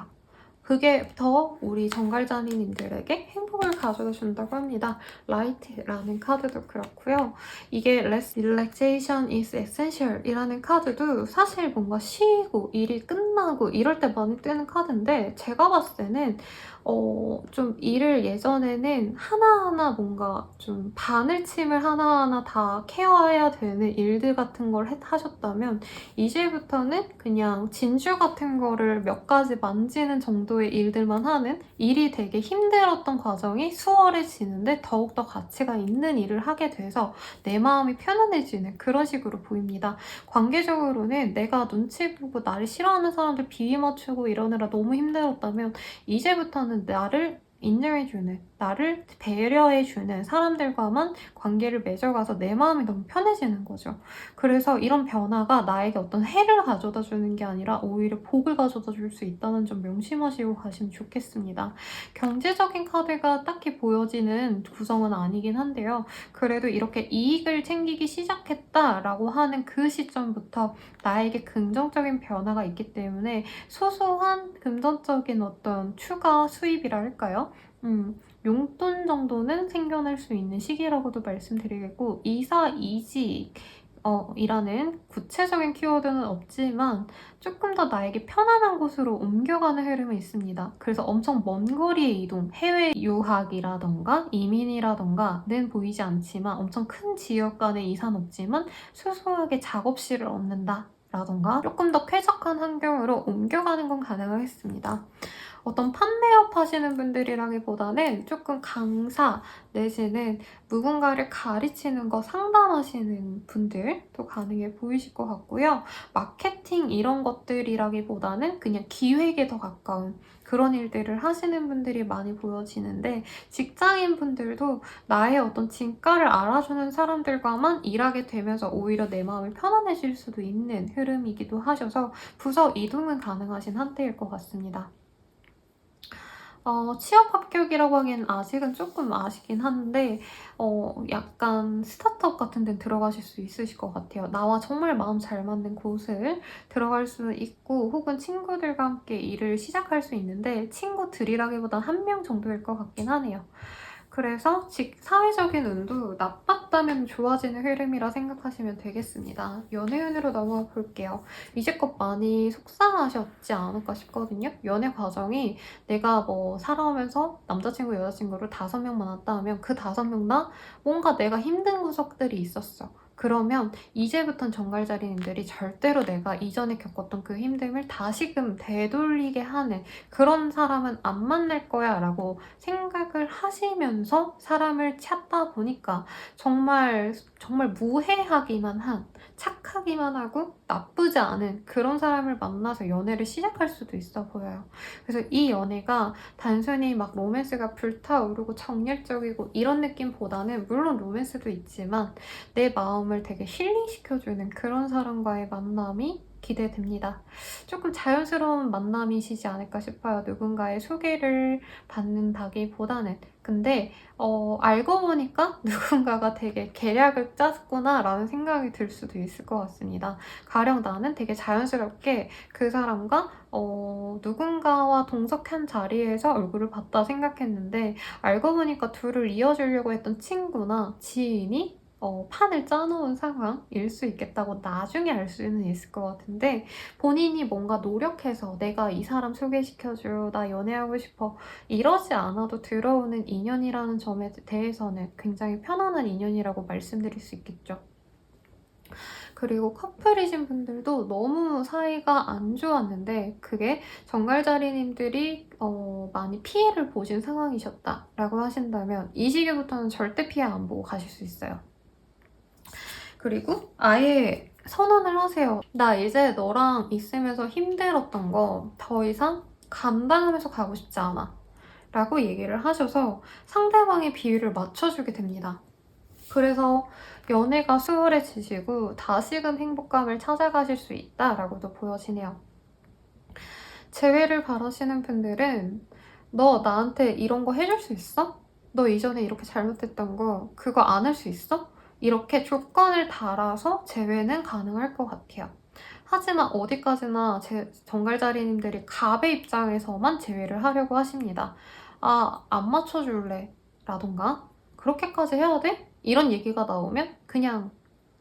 그게 더 우리 정갈자리님들에게 행복을 가져다 준다고 합니다. 라이트라는 카드도 그렇고요. 이게 Less Relaxation is Essential 이라는 카드도 사실 뭔가 쉬고 일이 끝나고 이럴 때 많이 뜨는 카드인데 제가 봤을 때는 좀 일을 예전에는 하나하나 뭔가 좀 바늘침을 하나하나 다 케어해야 되는 일들 같은 걸 하셨다면 이제부터는 그냥 진주 같은 거를 몇 가지 만지는 정도의 일들만 하는 일이 되게 힘들었던 과정이 수월해지는데 더욱더 가치가 있는 일을 하게 돼서 내 마음이 편안해지는 그런 식으로 보입니다. 관계적으로는 내가 눈치 보고 나를 싫어하는 사람들 비위 맞추고 이러느라 너무 힘들었다면 이제부터는 나를 인정해주는, 나를 배려해주는 사람들과만 관계를 맺어가서 내 마음이 너무 편해지는 거죠. 그래서 이런 변화가 나에게 어떤 해를 가져다 주는 게 아니라 오히려 복을 가져다 줄 수 있다는 점 명심하시고 가시면 좋겠습니다. 경제적인 카드가 딱히 보여지는 구성은 아니긴 한데요. 그래도 이렇게 이익을 챙기기 시작했다라고 하는 그 시점부터 나에게 긍정적인 변화가 있기 때문에 소소한 금전적인 어떤 추가 수입이라 할까요? 용돈 정도는 생겨날 수 있는 시기라고도 말씀드리겠고 이사, 이직 이라는 구체적인 키워드는 없지만 조금 더 나에게 편안한 곳으로 옮겨가는 흐름이 있습니다. 그래서 엄청 먼 거리의 이동, 해외 유학이라던가 이민이라던가는 보이지 않지만 엄청 큰 지역 간의 이사는 없지만 소소하게 작업실을 얻는다 라던가 조금 더 쾌적한 환경으로 옮겨가는 건 가능하겠습니다. 어떤 판매업 하시는 분들이라기보다는 조금 강사 내지는 누군가를 가르치는 거 상담하시는 분들도 가능해 보이실 것 같고요. 마케팅 이런 것들이라기보다는 그냥 기획에 더 가까운 그런 일들을 하시는 분들이 많이 보여지는데 직장인 분들도 나의 어떤 진가를 알아주는 사람들과만 일하게 되면서 오히려 내 마음이 편안해질 수도 있는 흐름이기도 하셔서 부서 이동은 가능하신 한때일 것 같습니다. 취업 합격이라고 하기엔 아직은 조금 아쉽긴 한데 약간 스타트업 같은 데는 들어가실 수 있으실 것 같아요. 나와 정말 마음 잘 맞는 곳을 들어갈 수 있고 혹은 친구들과 함께 일을 시작할 수 있는데 친구들이라기보단 한 명 정도일 것 같긴 하네요. 그래서 사회적인 운도 나빴다면 좋아지는 흐름이라 생각하시면 되겠습니다. 연애운으로 넘어가 볼게요. 이제껏 많이 속상하셨지 않을까 싶거든요. 연애 과정이 내가 뭐 살아오면서 남자친구, 여자친구를 5명 만났다 하면 그 5명 다 뭔가 내가 힘든 구석들이 있었어. 그러면 이제부턴 정갈자리님들이 절대로 내가 이전에 겪었던 그 힘듦을 다시금 되돌리게 하는 그런 사람은 안 만날 거야 라고 생각을 하시면서 사람을 찾다 보니까 정말 무해하기만 한, 착하기만 하고 나쁘지 않은 그런 사람을 만나서 연애를 시작할 수도 있어 보여요. 그래서 이 연애가 단순히 막 로맨스가 불타오르고 정열적이고 이런 느낌보다는 물론 로맨스도 있지만 내 마음을 되게 힐링시켜주는 그런 사람과의 만남이 기대됩니다. 조금 자연스러운 만남이시지 않을까 싶어요. 누군가의 소개를 받는다기보다는. 근데 알고 보니까 누군가가 되게 계략을 짰구나 라는 생각이 들 수도 있을 것 같습니다. 가령 나는 되게 자연스럽게 그 사람과 누군가와 동석한 자리에서 얼굴을 봤다 생각했는데 알고 보니까 둘을 이어주려고 했던 친구나 지인이 판을 짜놓은 상황일 수 있겠다고 나중에 알 수는 있을 것 같은데 본인이 뭔가 노력해서 내가 이 사람 소개시켜줘, 나 연애하고 싶어 이러지 않아도 들어오는 인연이라는 점에 대해서는 굉장히 편안한 인연이라고 말씀드릴 수 있겠죠. 그리고 커플이신 분들도 너무 사이가 안 좋았는데 그게 정갈자리님들이 많이 피해를 보신 상황이셨다라고 하신다면 이 시기부터는 절대 피해 안 보고 가실 수 있어요. 그리고 아예 선언을 하세요. 나 이제 너랑 있으면서 힘들었던 거 더 이상 감당하면서 가고 싶지 않아. 라고 얘기를 하셔서 상대방의 비율을 맞춰주게 됩니다. 그래서 연애가 수월해지시고 다시금 행복감을 찾아가실 수 있다라고도 보여지네요. 재회를 바라시는 분들은 너 나한테 이런 거 해줄 수 있어? 너 이전에 이렇게 잘못했던 거 그거 안 할 수 있어? 이렇게 조건을 달아서 재회는 가능할 것 같아요. 하지만 어디까지나 정갈자리님들이 갑의 입장에서만 재회를 하려고 하십니다. 안 맞춰줄래? 라던가 그렇게까지 해야 돼? 이런 얘기가 나오면 그냥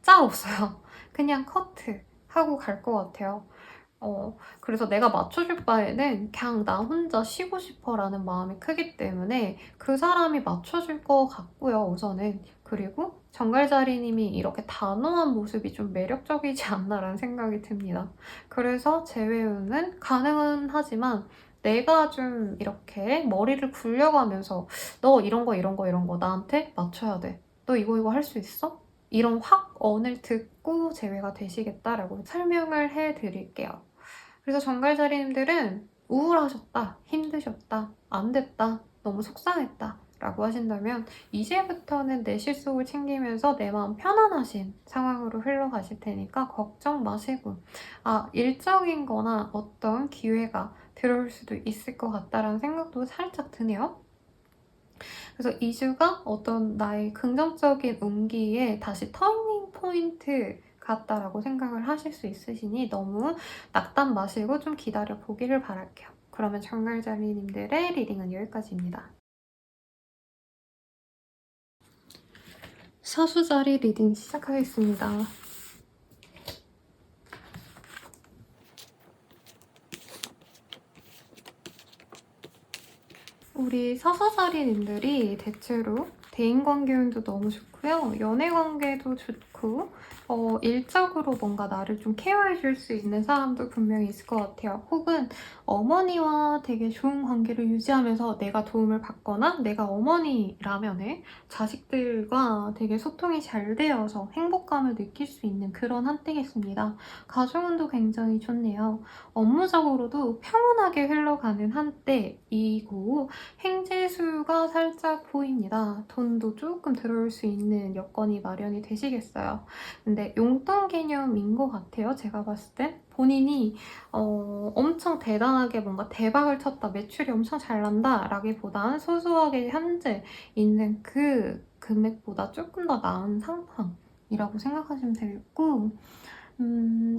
짤 없어요. 그냥 커트 하고 갈 것 같아요. 그래서 내가 맞춰줄 바에는 그냥 나 혼자 쉬고 싶어 라는 마음이 크기 때문에 그 사람이 맞춰줄 것 같고요, 우선은. 그리고 정갈자리님이 이렇게 단호한 모습이 좀 매력적이지 않나라는 생각이 듭니다. 그래서 재회운은 가능은 하지만 내가 좀 이렇게 머리를 굴려가면서 너 이런 거 이런 거 이런 거 나한테 맞춰야 돼. 너 이거 할 수 있어? 이런 확언을 듣고 재회가 되시겠다라고 설명을 해드릴게요. 그래서 정갈자리님들은 우울하셨다, 힘드셨다, 안 됐다, 너무 속상했다 라고 하신다면 이제부터는 내 실속을 챙기면서 내 마음 편안하신 상황으로 흘러가실 테니까 걱정 마시고 일적인 거나 어떤 기회가 들어올 수도 있을 것 같다라는 생각도 살짝 드네요. 그래서 2주가 어떤 나의 긍정적인 운기에 다시 터닝 포인트 같다라고 생각을 하실 수 있으시니 너무 낙담 마시고 좀 기다려 보기를 바랄게요. 그러면 정갈자리님들의 리딩은 여기까지입니다. 사수자리 리딩 시작하겠습니다. 우리 사수자리님들이 대체로 대인관계운도 너무 좋고요. 연애관계도 좋고 좋고 일적으로 뭔가 나를 좀 케어해줄 수 있는 사람도 분명히 있을 것 같아요. 혹은 어머니와 되게 좋은 관계를 유지하면서 내가 도움을 받거나 내가 어머니라면은 자식들과 되게 소통이 잘 되어서 행복감을 느낄 수 있는 그런 한때겠습니다. 가정운도 굉장히 좋네요. 업무적으로도 평온하게 흘러가는 한때이고 행재수가 살짝 보입니다. 돈도 조금 들어올 수 있는 여건이 마련이 되시겠어요. 근데 용돈 개념인 것 같아요. 제가 봤을 땐. 본인이 엄청 대단하게 뭔가 대박을 쳤다, 매출이 엄청 잘 난다 라기보단 소소하게 현재 있는 그 금액보다 조금 더 나은 상황이라고 생각하시면 되겠고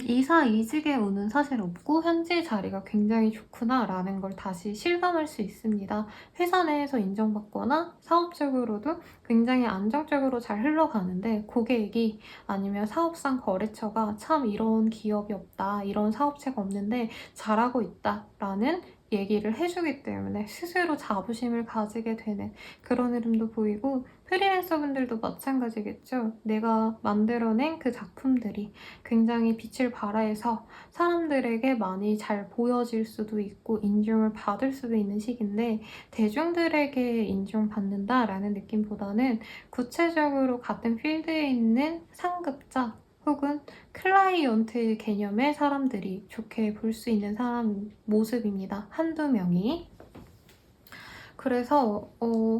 이사 이직의 운은 사실 없고 현재 자리가 굉장히 좋구나라는 걸 다시 실감할 수 있습니다. 회사 내에서 인정받거나 사업적으로도 굉장히 안정적으로 잘 흘러가는데 고객이 아니면 사업상 거래처가 참 이런 기업이 없다, 이런 사업체가 없는데 잘하고 있다라는 얘기를 해주기 때문에 스스로 자부심을 가지게 되는 그런 흐름도 보이고 프리랜서 분들도 마찬가지겠죠. 내가 만들어낸 그 작품들이 굉장히 빛을 발하해서 사람들에게 많이 잘 보여질 수도 있고 인정을 받을 수도 있는 시기인데 대중들에게 인정받는다라는 느낌보다는 구체적으로 같은 필드에 있는 상급자 혹은 클라이언트 개념의 사람들이 좋게 볼 수 있는 사람 모습입니다. 한두 명이. 그래서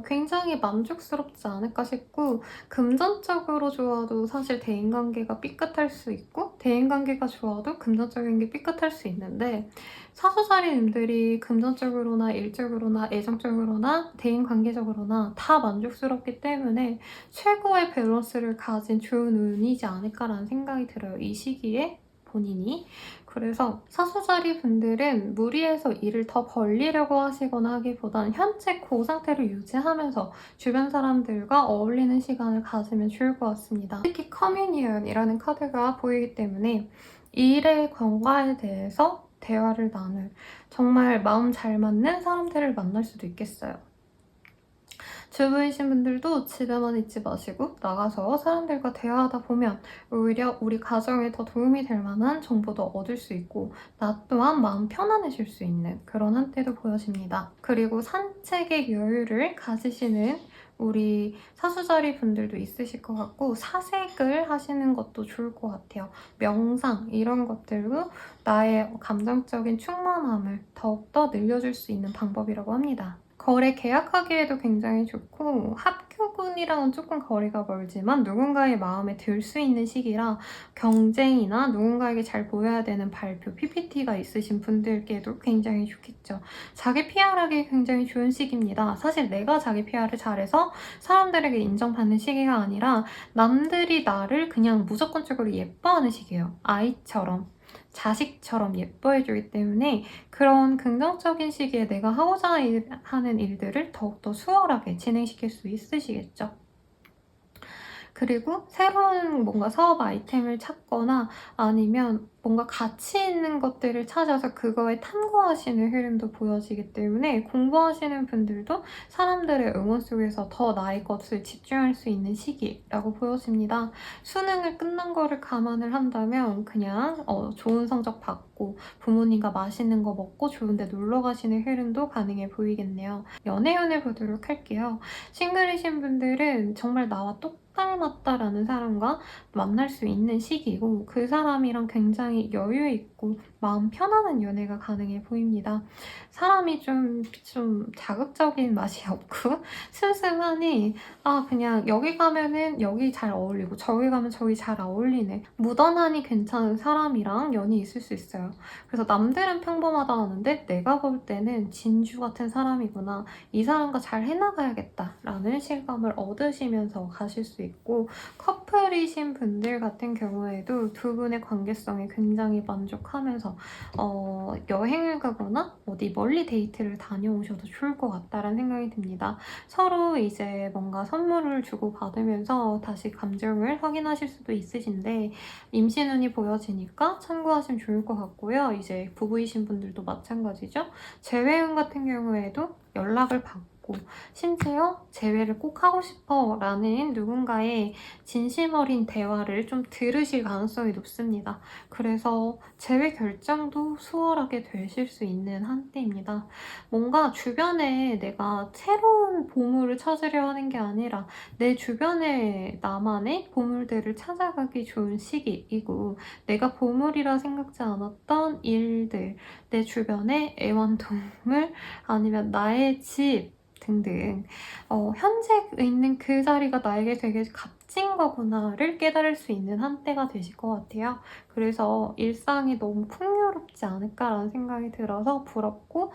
굉장히 만족스럽지 않을까 싶고 금전적으로 좋아도 사실 대인관계가 삐끗할 수 있고 대인관계가 좋아도 금전적인 게 삐끗할 수 있는데 사수자리님들이 금전적으로나 일적으로나 애정적으로나 대인관계적으로나 다 만족스럽기 때문에 최고의 밸런스를 가진 좋은 운이지 않을까라는 생각이 들어요. 이 시기에 본인이. 그래서 사수자리 분들은 무리해서 일을 더 벌리려고 하시거나 하기보단 현재 그 상태를 유지하면서 주변 사람들과 어울리는 시간을 가지면 좋을 것 같습니다. 특히 커뮤니언이라는 카드가 보이기 때문에 일의 경과에 대해서 대화를 나눌 정말 마음 잘 맞는 사람들을 만날 수도 있겠어요. 주부이신 분들도 집에만 있지 마시고 나가서 사람들과 대화하다 보면 오히려 우리 가정에 더 도움이 될 만한 정보도 얻을 수 있고 나 또한 마음 편안해질 수 있는 그런 한때도 보여집니다. 그리고 산책의 여유를 가지시는 우리 사수자리 분들도 있으실 것 같고 사색을 하시는 것도 좋을 것 같아요. 명상 이런 것들로 나의 감정적인 충만함을 더욱더 늘려줄 수 있는 방법이라고 합니다. 거래 계약하기에도 굉장히 좋고 합격운이랑은 조금 거리가 멀지만 누군가의 마음에 들 수 있는 시기라 경쟁이나 누군가에게 잘 보여야 되는 발표, PPT가 있으신 분들께도 굉장히 좋겠죠. 자기 PR하기 굉장히 좋은 시기입니다. 사실 내가 자기 PR을 잘해서 사람들에게 인정받는 시기가 아니라 남들이 나를 그냥 무조건적으로 예뻐하는 시기예요. 아이처럼. 자식처럼 예뻐해주기 때문에 그런 긍정적인 시기에 내가 하고자 하는 일들을 더욱더 수월하게 진행시킬 수 있으시겠죠. 그리고 새로운 뭔가 사업 아이템을 찾거나 아니면 뭔가 가치 있는 것들을 찾아서 그거에 탐구하시는 흐름도 보여지기 때문에 공부하시는 분들도 사람들의 응원 속에서 더 나의 것을 집중할 수 있는 시기라고 보여집니다. 수능을 끝난 거를 감안을 한다면 그냥 좋은 성적 받고 부모님과 맛있는 거 먹고 좋은 데 놀러 가시는 흐름도 가능해 보이겠네요. 연애운을 보도록 할게요. 싱글이신 분들은 정말 나와 똑 닮았다라는 사람과 만날 수 있는 시기고 그 사람이랑 굉장히 여유 있고 마음 편안한 연애가 가능해 보입니다. 사람이 좀 자극적인 맛이 없고 슴슴하니 그냥 여기 가면은 여기 잘 어울리고 저기 가면 저기 잘 어울리네. 무던하니 괜찮은 사람이랑 연이 있을 수 있어요. 그래서 남들은 평범하다 하는데 내가 볼 때는 진주 같은 사람이구나. 이 사람과 잘 해나가야겠다라는 실감을 얻으시면서 가실 수 있고 커플이신 분들 같은 경우에도 두 분의 관계성에 굉장히 만족하면서 여행을 가거나 어디 멀리 데이트를 다녀오셔도 좋을 것 같다라는 생각이 듭니다. 서로 이제 뭔가 선물을 주고받으면서 다시 감정을 확인하실 수도 있으신데 임신운이 보여지니까 참고하시면 좋을 것 같고요. 이제 부부이신 분들도 마찬가지죠. 재회운 같은 경우에도 연락을 받고 있고 심지어 재회를 꼭 하고 싶어 라는 누군가의 진심 어린 대화를 좀 들으실 가능성이 높습니다. 그래서 재회 결정도 수월하게 되실 수 있는 한때입니다. 뭔가 주변에 내가 새로운 보물을 찾으려 하는 게 아니라 내 주변에 나만의 보물들을 찾아가기 좋은 시기이고 내가 보물이라 생각지 않았던 일들, 내 주변의 애완동물 아니면 나의 집 등등 현재 있는 그 자리가 나에게 되게 값진 거구나를 깨달을 수 있는 한때가 되실 것 같아요. 그래서 일상이 너무 풍요롭지 않을까라는 생각이 들어서 부럽고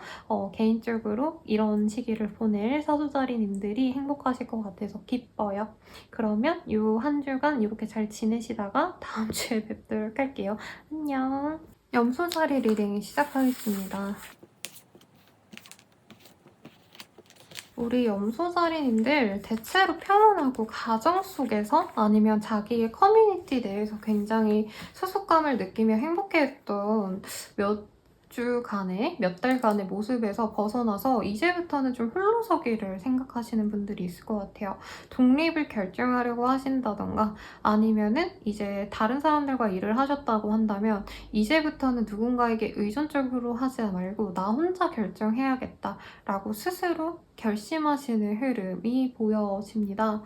개인적으로 이런 시기를 보낼 사주자리님들이 행복하실 것 같아서 기뻐요. 그러면 이 한 주간 이렇게 잘 지내시다가 다음 주에 뵙도록 할게요. 안녕. 염소자리 리딩 시작하겠습니다. 우리 염소자리님들 대체로 평온하고 가정 속에서 아니면 자기의 커뮤니티 내에서 굉장히 소속감을 느끼며 행복해했던 몇 달간의 모습에서 벗어나서 이제부터는 좀 홀로서기를 생각하시는 분들이 있을 것 같아요. 독립을 결정하려고 하신다던가 아니면은 이제 다른 사람들과 일을 하셨다고 한다면 이제부터는 누군가에게 의존적으로 하지 말고 나 혼자 결정해야겠다라고 스스로 결심하시는 흐름이 보여집니다.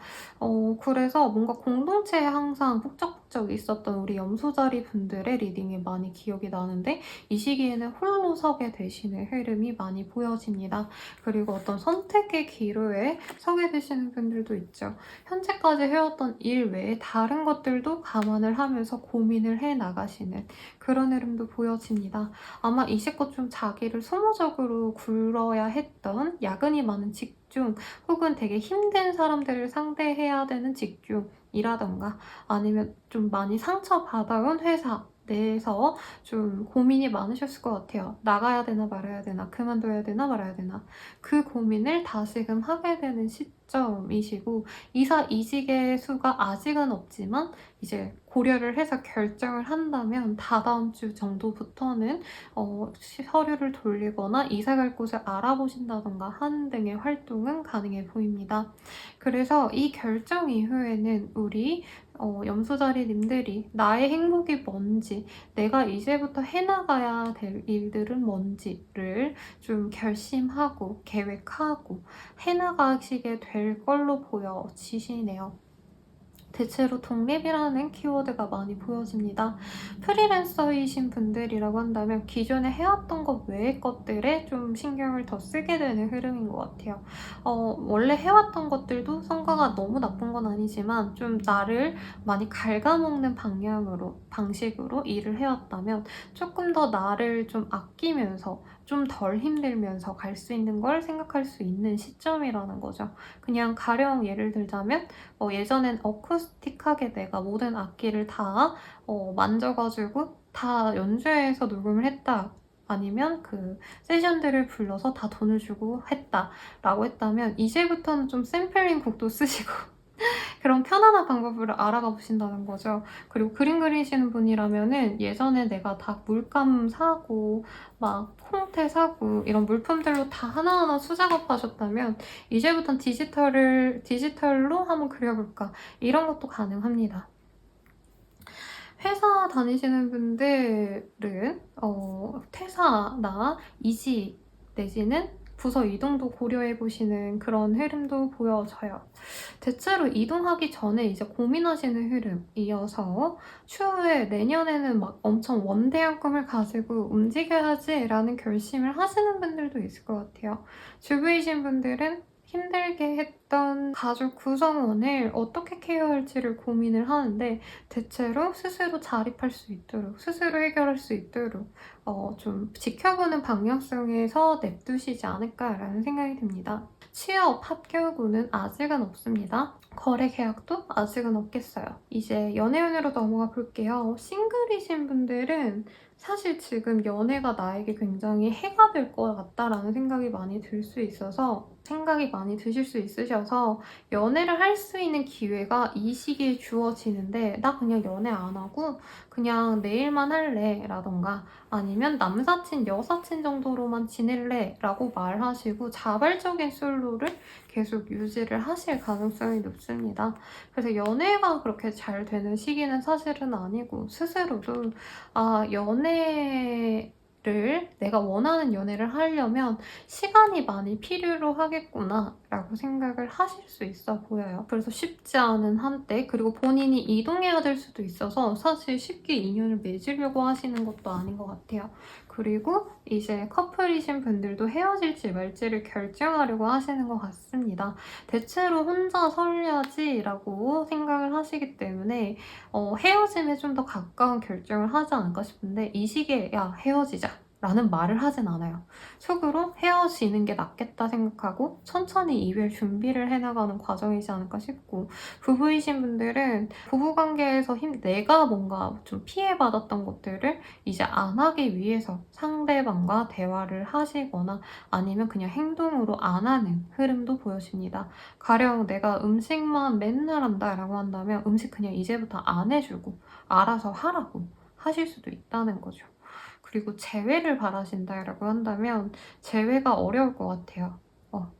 그래서 뭔가 공동체에 항상 북적북적 있었던 우리 염소자리 분들의 리딩이 많이 기억이 나는데 이 시기에는 홀로 서게 되시는 흐름이 많이 보여집니다. 그리고 어떤 선택의 기로에 서게 되시는 분들도 있죠. 현재까지 해왔던 일 외에 다른 것들도 감안을 하면서 고민을 해 나가시는 그런 흐름도 보여집니다. 아마 이제껏 좀 자기를 소모적으로 굴러야 했던 야근이 많은 직중 혹은 되게 힘든 사람들을 상대해야 되는 직중이라던가 아니면 좀 많이 상처받아온 회사 내에서 좀 고민이 많으셨을 것 같아요. 나가야 되나 말아야 되나, 그만둬야 되나 말아야 되나. 그 고민을 다시금 하게 되는 시점이시고 이직의 수가 아직은 없지만 이제 고려를 해서 결정을 한다면 다다음 주 정도부터는 서류를 돌리거나 이사 갈 곳을 알아보신다던가 하는 등의 활동은 가능해 보입니다. 그래서 이 결정 이후에는 우리 염소자리님들이 나의 행복이 뭔지, 내가 이제부터 해나가야 될 일들은 뭔지를 좀 결심하고 계획하고 해나가시게 될 걸로 보여지시네요. 대체로 독립이라는 키워드가 많이 보여집니다. 프리랜서이신 분들이라고 한다면 기존에 해왔던 것 외의 것들에 좀 신경을 더 쓰게 되는 흐름인 것 같아요. 원래 해왔던 것들도 성과가 너무 나쁜 건 아니지만 좀 나를 많이 갉아먹는 방식으로 일을 해왔다면 조금 더 나를 좀 아끼면서 좀 덜 힘들면서 갈 수 있는 걸 생각할 수 있는 시점이라는 거죠. 그냥 가령 예를 들자면 예전엔 어쿠스틱하게 내가 모든 악기를 다 만져가지고 다 연주해서 녹음을 했다. 아니면 그 세션들을 불러서 다 돈을 주고 했다라고 했다면 이제부터는 좀 샘플링 곡도 쓰시고 그런 편안한 방법을 알아가 보신다는 거죠. 그리고 그림 그리시는 분이라면은 예전에 내가 다 물감 사고 막 콩테 사고 이런 물품들로 다 하나하나 수작업하셨다면 이제부터는 디지털로 한번 그려볼까 이런 것도 가능합니다. 회사 다니시는 분들은 퇴사나 이직 내지는 부서 이동도 고려해보시는 그런 흐름도 보여져요. 대체로 이동하기 전에 이제 고민하시는 흐름이어서 추후에 내년에는 막 엄청 원대한 꿈을 가지고 움직여야지라는 결심을 하시는 분들도 있을 것 같아요. 주부이신 분들은 힘들게 했던 가족 구성원을 어떻게 케어할지를 고민을 하는데 대체로 스스로 자립할 수 있도록 스스로 해결할 수 있도록 좀 지켜보는 방향성에서 냅두시지 않을까라는 생각이 듭니다. 취업 합격운은 아직은 없습니다. 거래 계약도 아직은 없겠어요. 이제 연애운으로 넘어가 볼게요. 싱글이신 분들은 사실 지금 연애가 나에게 굉장히 해가 될 것 같다라는 생각이 많이 드실 수 있으셔서 연애를 할 수 있는 기회가 이 시기에 주어지는데 나 그냥 연애 안 하고 그냥 내일만 할래 라던가 아니면 남사친, 여사친 정도로만 지낼래 라고 말하시고 자발적인 솔로를 계속 유지를 하실 가능성이 높습니다. 그래서 연애가 그렇게 잘 되는 시기는 사실은 아니고 스스로도 연애를 내가 원하는 연애를 하려면 시간이 많이 필요로 하겠구나 라고 생각을 하실 수 있어 보여요. 그래서 쉽지 않은 한때 그리고 본인이 이동해야 될 수도 있어서 사실 쉽게 인연을 맺으려고 하시는 것도 아닌 것 같아요. 그리고 이제 커플이신 분들도 헤어질지 말지를 결정하려고 하시는 것 같습니다. 대체로 혼자 설레야지라고 생각을 하시기 때문에 헤어짐에 좀 더 가까운 결정을 하지 않을까 싶은데 이 시기에 야 헤어지자 라는 말을 하진 않아요. 속으로 헤어지는 게 낫겠다 생각하고 천천히 이별 준비를 해나가는 과정이지 않을까 싶고 부부이신 분들은 부부관계에서 내가 뭔가 좀 피해받았던 것들을 이제 안 하기 위해서 상대방과 대화를 하시거나 아니면 그냥 행동으로 안 하는 흐름도 보여집니다. 가령 내가 음식만 맨날 한다라고 한다면 음식 그냥 이제부터 안 해주고 알아서 하라고 하실 수도 있다는 거죠. 그리고 재회를 바라신다라고 한다면 재회가 어려울 것 같아요.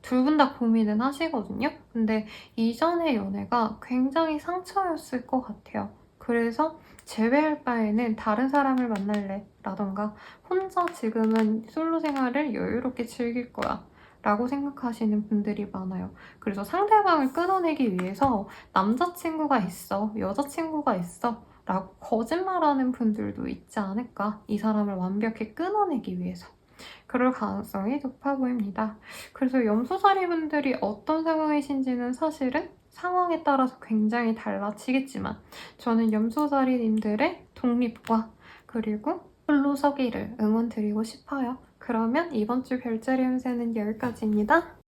둘 분 다 고민은 하시거든요. 근데 이전의 연애가 굉장히 상처였을 것 같아요. 그래서 재회할 바에는 다른 사람을 만날래 라던가 혼자 지금은 솔로 생활을 여유롭게 즐길 거야 라고 생각하시는 분들이 많아요. 그래서 상대방을 끊어내기 위해서 남자친구가 있어, 여자친구가 있어 라고 거짓말하는 분들도 있지 않을까? 이 사람을 완벽히 끊어내기 위해서. 그럴 가능성이 높아 보입니다. 그래서 염소자리 분들이 어떤 상황이신지는 사실은 상황에 따라서 굉장히 달라지겠지만 저는 염소자리님들의 독립과 그리고 홀로 서기를 응원드리고 싶어요. 그러면 이번 주 별자리 운세는 여기까지입니다.